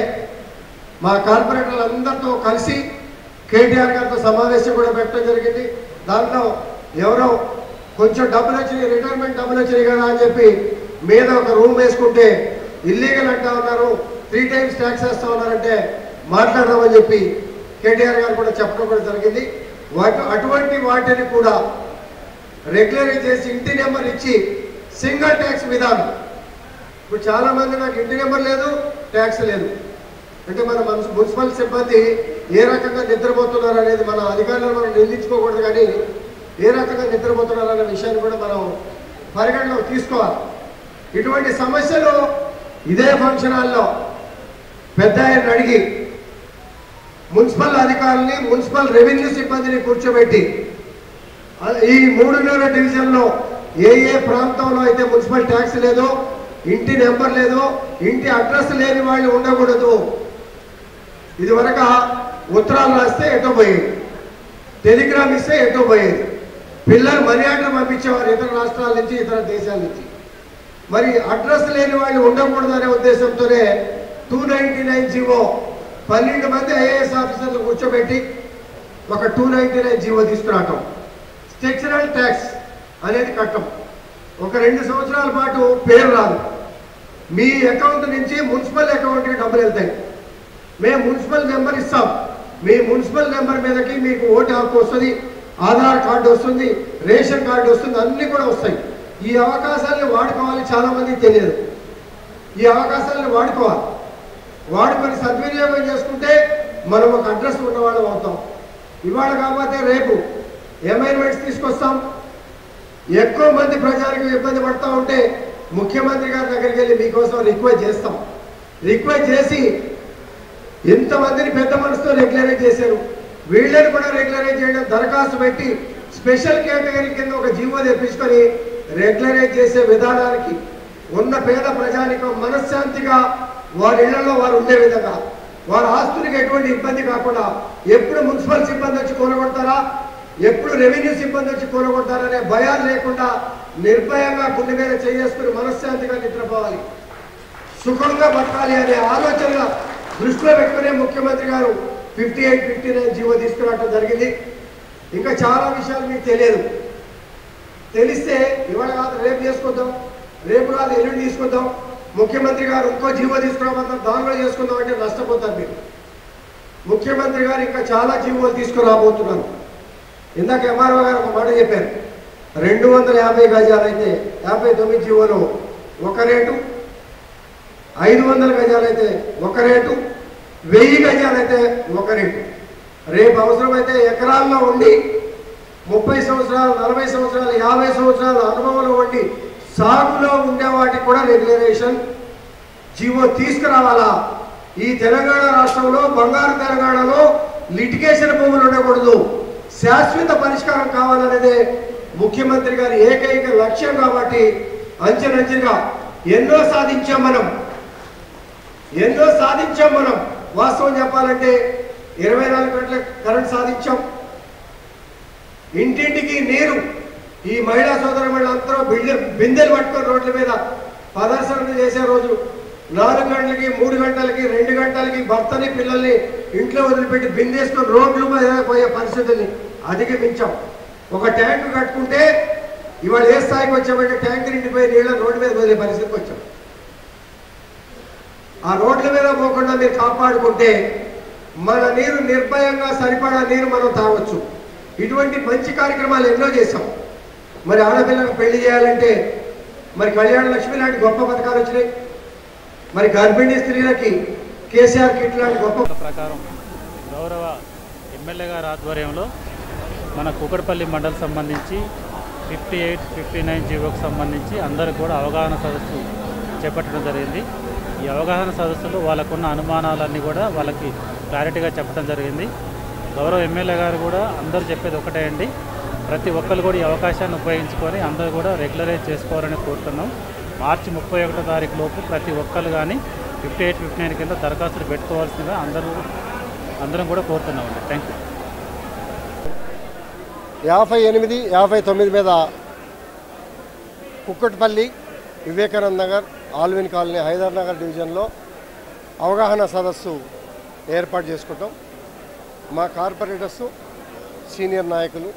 Speaker 2: మా కార్పొరేటర్లు అందరితో కలిసి కేటీఆర్ గారితో సమావేశం కూడా పెట్టడం జరిగింది. దాంట్లో ఎవరో కొంచెం డబ్బులు వచ్చినాయి, రిటైర్మెంట్ డబ్బులు వచ్చినాయి కదా అని చెప్పి మీద ఒక రూమ్ వేసుకుంటే ఇల్లీగల్ అంటా ఉన్నారు, 3 times ట్యాక్స్ వేస్తూ ఉన్నారంటే మాట్లాడదామని చెప్పి కేటీఆర్ గారు కూడా చెప్పడం కూడా జరిగింది. అటువంటి వాటిని కూడా రెగ్యులరైజ్ చేసి ఇంటి నెంబర్ ఇచ్చి సింగిల్ ట్యాక్స్ విధానం. ఇప్పుడు చాలామంది నాకు ఇంటి నెంబర్ లేదు, ట్యాక్స్ లేదు అంటే మన మున్సిపల్ సిబ్బంది ఏ రకంగా నిద్రపోతున్నారు అనేది మన అధికారులను మనం నిందించుకోకూడదు, కానీ ఏ రకంగా నిద్రపోతున్నారు అనే విషయాన్ని కూడా మనం పరిగణలోకి తీసుకోవాలి. ఇటువంటి సమస్యలు ఇదే ఫంక్షన్ హాల్లో పెద్ద ఆయన అడిగి మున్సిపల్ అధికారుల్ని, మున్సిపల్ రెవెన్యూ సిబ్బందిని కూర్చోబెట్టి ఈ 3 డివిజన్లో ఏ ప్రాంతంలో అయితే మున్సిపల్ ట్యాక్స్ లేదో, ఇంటి నెంబర్ లేదో, ఇంటి అడ్రస్ లేని వాళ్ళు ఉండకూడదు. ఇది వరకు ఉత్తరాలు రాస్తే ఎటో పోయేది, టెలిగ్రామ్ ఇస్తే ఎటో పోయేది, పిల్లలు మనీ ఆర్డర్ పంపించేవారు ఇతర రాష్ట్రాల నుంచి, ఇతర దేశాల నుంచి. మరి అడ్రస్ లేని వాళ్ళు ఉండకూడదు అనే ఉద్దేశంతోనే 299 జీవో 12 మంది ఐఏఎస్ ఆఫీసర్లు కూర్చోబెట్టి ఒక 299 జీవో తీసుకురావటం. స్ట్రక్చరల్ ట్యాక్స్ అనేది కట్టం. ఒక 2 సంవత్సరాల పాటు పేరు రాదు, మీ అకౌంట్ నుంచి మున్సిపల్ అకౌంట్కి డబ్బులు వెళ్తాయి. మేము మున్సిపల్ నెంబర్ ఇస్తాం, మీ మున్సిపల్ నెంబర్ మీదకి మీకు ఓటు హక్కు వస్తుంది, ఆధార్ కార్డు వస్తుంది, రేషన్ కార్డు వస్తుంది, అన్నీ కూడా వస్తాయి. ఈ అవకాశాలను వాడుకోవాలి. చాలామందికి తెలియదు. ఈ అవకాశాలను వాడుకొని సద్వినియోగం చేసుకుంటే మనం ఒక అడ్రస్ ఉన్నవాళ్ళం అవుతాం. ఇవాళ కాకపోతే రేపు అమెండ్మెంట్స్ తీసుకొస్తాం. ఎక్కువ మంది ప్రజలకు ఇబ్బంది పడతా ఉంటే ముఖ్యమంత్రి గారి దగ్గరికి వెళ్ళి మీకోసం రిక్వెస్ట్ చేస్తాం. రిక్వెస్ట్ చేసి ఎంతమందిని పెద్ద మనసుతో రెగ్యులరైజ్ చేశారు, వీళ్ళని కూడా రెగ్యులరైజ్ చేయడం, దరఖాస్తు పెట్టి స్పెషల్ కేటగిరీ కింద ఒక జీవో తెప్పించుకొని రెగ్యులరైజ్ చేసే విధానానికి ఉన్న పేద ప్రజానికం మనశ్శాంతిగా వారి ఇళ్లలో వారు ఉండే విధంగా, వారి ఆస్తులకు ఎటువంటి ఇబ్బంది కాకుండా, ఎప్పుడు మున్సిపల్ సిబ్బంది వచ్చి కూలగొడతారా, ఎప్పుడు రెవెన్యూ సిబ్బంది వచ్చి కూలగొడతారనే భయాలు లేకుండా నిర్భయంగా గుండె మీద చేసుకుని మనశ్శాంతిగా నిద్రపోవాలి, సుఖంగా బతకాలి అనే ఆలోచనగా దృష్టిలో పెట్టుకునే ముఖ్యమంత్రి గారు 58, 59 జీవో తీసుకురావడం జరిగింది. ఇంకా చాలా విషయాలు మీకు తెలియదు. తెలిస్తే ఇవాళ కాదు రేపు చేసుకుందాం, రేపు కాదు ఎల్లుండి తీసుకుందాం. ముఖ్యమంత్రి గారు ఇంకో జీవో తీసుకురాబోతారు, దానిలో చేసుకుందామంటే నష్టపోతారు మీరు. ముఖ్యమంత్రి గారు ఇంకా చాలా జీవోలు తీసుకురాబోతున్నారు. ఇందాక ఎంఆర్ఓ గారు ఒక మాట చెప్పారు, 250 గజాలైతే 59 జీవోలో ఒక రేటు, 500 గజాలైతే ఒక రేటు, 1000 గజాలైతే ఒక రేటు. రేపు అవసరమైతే ఎకరాల్లో ఉండి 30 సంవత్సరాలు 40 సంవత్సరాలు 50 సంవత్సరాల అనుభవంలో ఉండి సాగులో ఉండే వాటికి కూడా రెగ్యులరేషన్ జీవో తీసుకురావాలా. ఈ తెలంగాణ రాష్ట్రంలో బంగారు తెలంగాణలో లిటిగేషన్ భూములు ఉండకూడదు, శాశ్వత పరిష్కారం కావాలనేదే ముఖ్యమంత్రి గారి ఏకైక లక్ష్యం. కాబట్టి అంచెలంచెలుగా ఎన్నో సాధించాం మనం. వాస్తవం చెప్పాలంటే 24 గంటల కరెంట్ సాధించాం, ఇంటింటికి నీరు. ఈ మహిళా సోదరులందరూ బిందెలు పట్టుకొని రోడ్ల మీద ప్రదర్శన చేసే రోజు 4 గంటలకి 3 గంటలకి 2 గంటలకి భర్తని పిల్లల్ని ఇంట్లో వదిలిపెట్టి బిందేసుకొని రోడ్లు మీద పోయే పరిస్థితుల్ని అధిగమించాం. ఒక ట్యాంకు కట్టుకుంటే ఇవాళ ఏ స్థాయికి వచ్చామంటే ట్యాంకు నిండిపోయి నీళ్ళని రోడ్డు మీద వదిలే పరిస్థితికి వచ్చాం. ఆ రోడ్ల మీద పోకుండా మీరు కాపాడుకుంటే మన నీరు నిర్భయంగా సరిపడా నీరు మనం తాగొచ్చు. ఇటువంటి మంచి కార్యక్రమాలు ఎన్నో చేశాం. మరి ఆడపిల్లలకు పెళ్లి చేయాలంటే మరి కళ్యాణ లక్ష్మి లాంటి గొప్ప పథకాలు వచ్చినాయి. మరి గర్భిణీ స్త్రీలకి కేసీఆర్ కిట్ లాంటి గొప్ప
Speaker 14: ప్రకారం గౌరవ ఎమ్మెల్యే గారి ఆధ్వర్యంలో మన కూకట్పల్లి మండలం సంబంధించి 58, 59 జీవోకు సంబంధించి అందరికి కూడా అవగాహన సదస్సు చేపట్టడం జరిగింది. ఈ అవగాహన సదస్సులో వాళ్ళకున్న అనుమానాలన్నీ కూడా వాళ్ళకి క్లారిటీగా చెప్పడం జరిగింది. గౌరవ ఎమ్మెల్యే గారు కూడా అందరూ చెప్పేది ఒకటే అండి, ప్రతి ఒక్కరు కూడా ఈ అవకాశాన్ని ఉపయోగించుకొని అందరూ కూడా రెగ్యులరైజ్ చేసుకోవాలని కోరుతున్నాం. మార్చి 31వ తారీఖు లోపు ప్రతి ఒక్కరు కానీ 58, 59 కింద దరఖాస్తులు పెట్టుకోవాల్సిందిగా అందరం కూడా కోరుతున్నామండి. Thank you.
Speaker 2: 58, 59 మీద కుక్కట్పల్లి, వివేకానంద నగర్, ఆల్విన్ కాలనీ, హైదర్ నగర్ డివిజన్లో అవగాహన సదస్సు ఏర్పాటు చేసుకుంటాం. మా కార్పొరేటర్సు, సీనియర్ నాయకులు,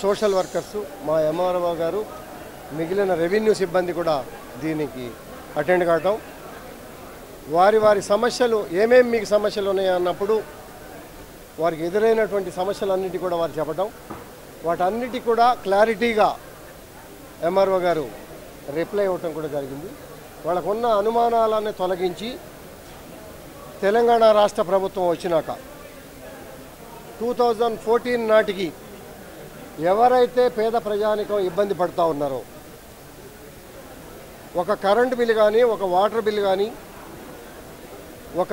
Speaker 2: సోషల్ వర్కర్సు, మా ఎంఆర్ఓ గారు, మిగిలిన రెవెన్యూ సిబ్బంది కూడా దీనికి అటెండ్ కావటం. వారి సమస్యలు ఏమేమి మీకు సమస్యలు ఉన్నాయో అన్నప్పుడు వారికి ఎదురైనటువంటి సమస్యలన్నిటి కూడా వారు చెప్పడం, వాటన్నిటి కూడా క్లారిటీగా ఎంఆర్ఓ గారు రిప్లై ఇవ్వటం కూడా జరిగింది. వాళ్ళకున్న అనుమానాలన్నీ తొలగించి తెలంగాణ రాష్ట్ర ప్రభుత్వం వచ్చినాక 2014 నాటికి ఎవరైతే పేద ప్రజానికం ఇబ్బంది పడుతూ ఉన్నారో, ఒక కరెంటు బిల్లు కానీ, ఒక వాటర్ బిల్లు కానీ, ఒక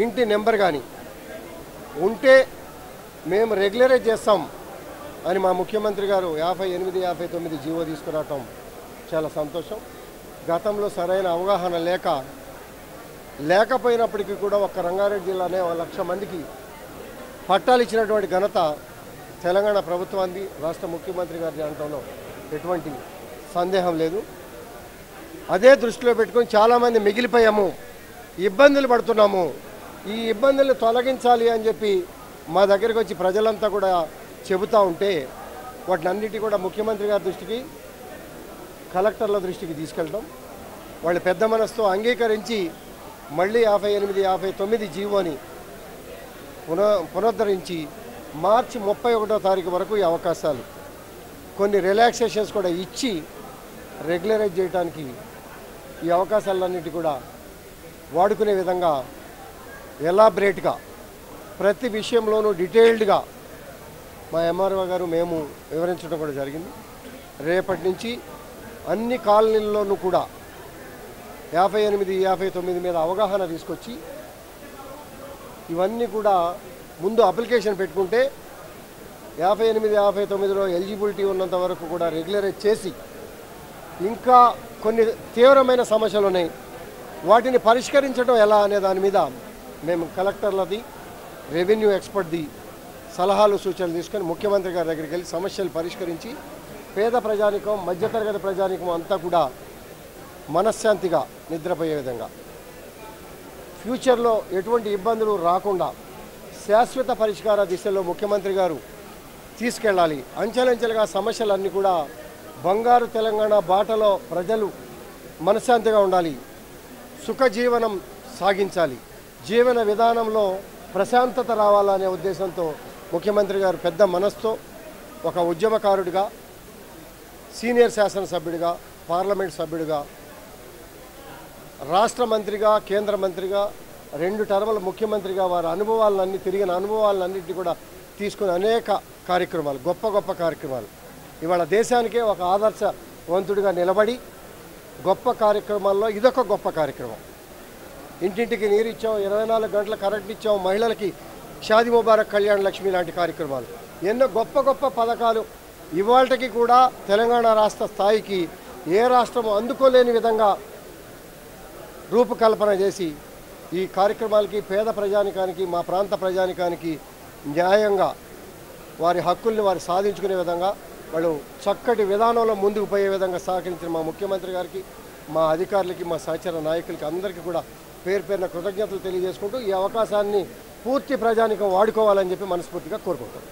Speaker 2: ఇంటి నెంబర్ కానీ ఉంటే మేము రెగ్యులరైజ్ చేస్తాం అని మా ముఖ్యమంత్రి గారు 58, 59 జీవో తీసుకురావటం చాలా సంతోషం. గతంలో సరైన అవగాహన లేకపోయినప్పటికీ కూడా ఒక్క రంగారెడ్డి జిల్లానే 1,00,000 మందికి పట్టాలు ఇచ్చినటువంటి ఘనత తెలంగాణ ప్రభుత్వాన్ని, రాష్ట్ర ముఖ్యమంత్రి గారి అనటంలో ఎటువంటి సందేహం లేదు. అదే దృష్టిలో పెట్టుకొని చాలామంది మిగిలిపోయాము, ఇబ్బందులు పడుతున్నాము, ఈ ఇబ్బందులను తొలగించాలి అని చెప్పి మా దగ్గరికి వచ్చి ప్రజలంతా కూడా చెబుతూ ఉంటే వాటిని అన్నిటి కూడా ముఖ్యమంత్రి గారి దృష్టికి, కలెక్టర్ల దృష్టికి తీసుకెళ్ళడం, వాళ్ళు పెద్ద మనసుతో అంగీకరించి మళ్ళీ 58, 59 జీవోని పునరుద్ధరించి మార్చి 31వ తారీఖు వరకు ఈ అవకాశాలు, కొన్ని రిలాక్సేషన్స్ కూడా ఇచ్చి రెగ్యులరైజ్ చేయడానికి ఈ అవకాశాలన్నిటి కూడా వాడుకునే విధంగా ఎలాబరేట్గా ప్రతి విషయంలోనూ డీటెయిల్డ్గా మా ఎంఆర్ఓ గారు మేము వివరించడం కూడా జరిగింది. రేపటి నుంచి అన్ని కాలనీల్లోనూ కూడా 58, 59 మీద అవగాహన తీసుకొచ్చి ఇవన్నీ కూడా ముందు అప్లికేషన్ పెట్టుకుంటే 58, 59లో ఎలిజిబిలిటీ ఉన్నంత వరకు కూడా రెగ్యులరైజ్ చేసి, ఇంకా కొన్ని తీవ్రమైన సమస్యలు ఉన్నాయి వాటిని పరిష్కరించడం ఎలా అనే దాని మీద మేము కలెక్టర్లది, రెవెన్యూ ఎక్స్పర్ట్ది సలహాలు సూచనలు తీసుకొని ముఖ్యమంత్రి గారి దగ్గరికి వెళ్ళి సమస్యలు పరిష్కరించి పేద ప్రజానికం, మధ్యతరగతి ప్రజానికం అంతా కూడా మనశ్శాంతిగా నిద్రపోయే విధంగా, ఫ్యూచర్లో ఎటువంటి ఇబ్బందులు రాకుండా శాశ్వత పరిష్కార దిశలో ముఖ్యమంత్రి గారు తీసుకెళ్ళాలి. అంచెలంచెలుగా సమస్యలన్నీ కూడా బంగారు తెలంగాణ బాటలో ప్రజలు మనశ్శాంతిగా ఉండాలి, సుఖజీవనం సాగించాలి, జీవన విధానంలో ప్రశాంతత రావాలనే ఉద్దేశంతో ముఖ్యమంత్రి గారు పెద్ద మనసుతో ఒక ఉద్యమకారుడిగా, సీనియర్ శాసనసభ్యుడిగా, పార్లమెంట్ సభ్యుడిగా, రాష్ట్ర మంత్రిగా, కేంద్ర మంత్రిగా, 2 టర్ముల ముఖ్యమంత్రిగా వారి అనుభవాలన్నీ తిరిగిన అనుభవాలన్నింటినీ కూడా తీసుకుని అనేక కార్యక్రమాలు, గొప్ప గొప్ప కార్యక్రమాలు ఇవాళ దేశానికే ఒక ఆదర్శవంతుడిగా నిలబడి గొప్ప కార్యక్రమాల్లో ఇదొక గొప్ప కార్యక్రమం. ఇంటింటికి నీరు ఇచ్చాం, 24 గంటల కరెంట్ ఇచ్చాం, మహిళలకి షాదీ ముబారక్ కళ్యాణ లక్ష్మి లాంటి కార్యక్రమాలు, ఎన్నో గొప్ప గొప్ప పథకాలు ఇవాళకి కూడా తెలంగాణ రాష్ట్ర స్థాయికి ఏ రాష్ట్రము అందుకోలేని విధంగా రూపకల్పన చేసి ఈ కార్యక్రమాలకి పేద ప్రజానికానికి, మా ప్రాంత ప్రజానికానికి న్యాయంగా వారి హక్కుల్ని వారు సాధించుకునే విధంగా వాళ్ళు చక్కటి విధానంలో ముందుకు పోయే విధంగా సహకరించిన మా ముఖ్యమంత్రి గారికి, మా అధికారులకి, మా సహచర నాయకులకి అందరికీ కూడా పేరు పేరున కృతజ్ఞతలు తెలియజేసుకుంటూ ఈ అవకాశాన్ని పూర్తి ప్రజానికం వాడుకోవాలని చెప్పి మనస్ఫూర్తిగా కోరుకుంటాం.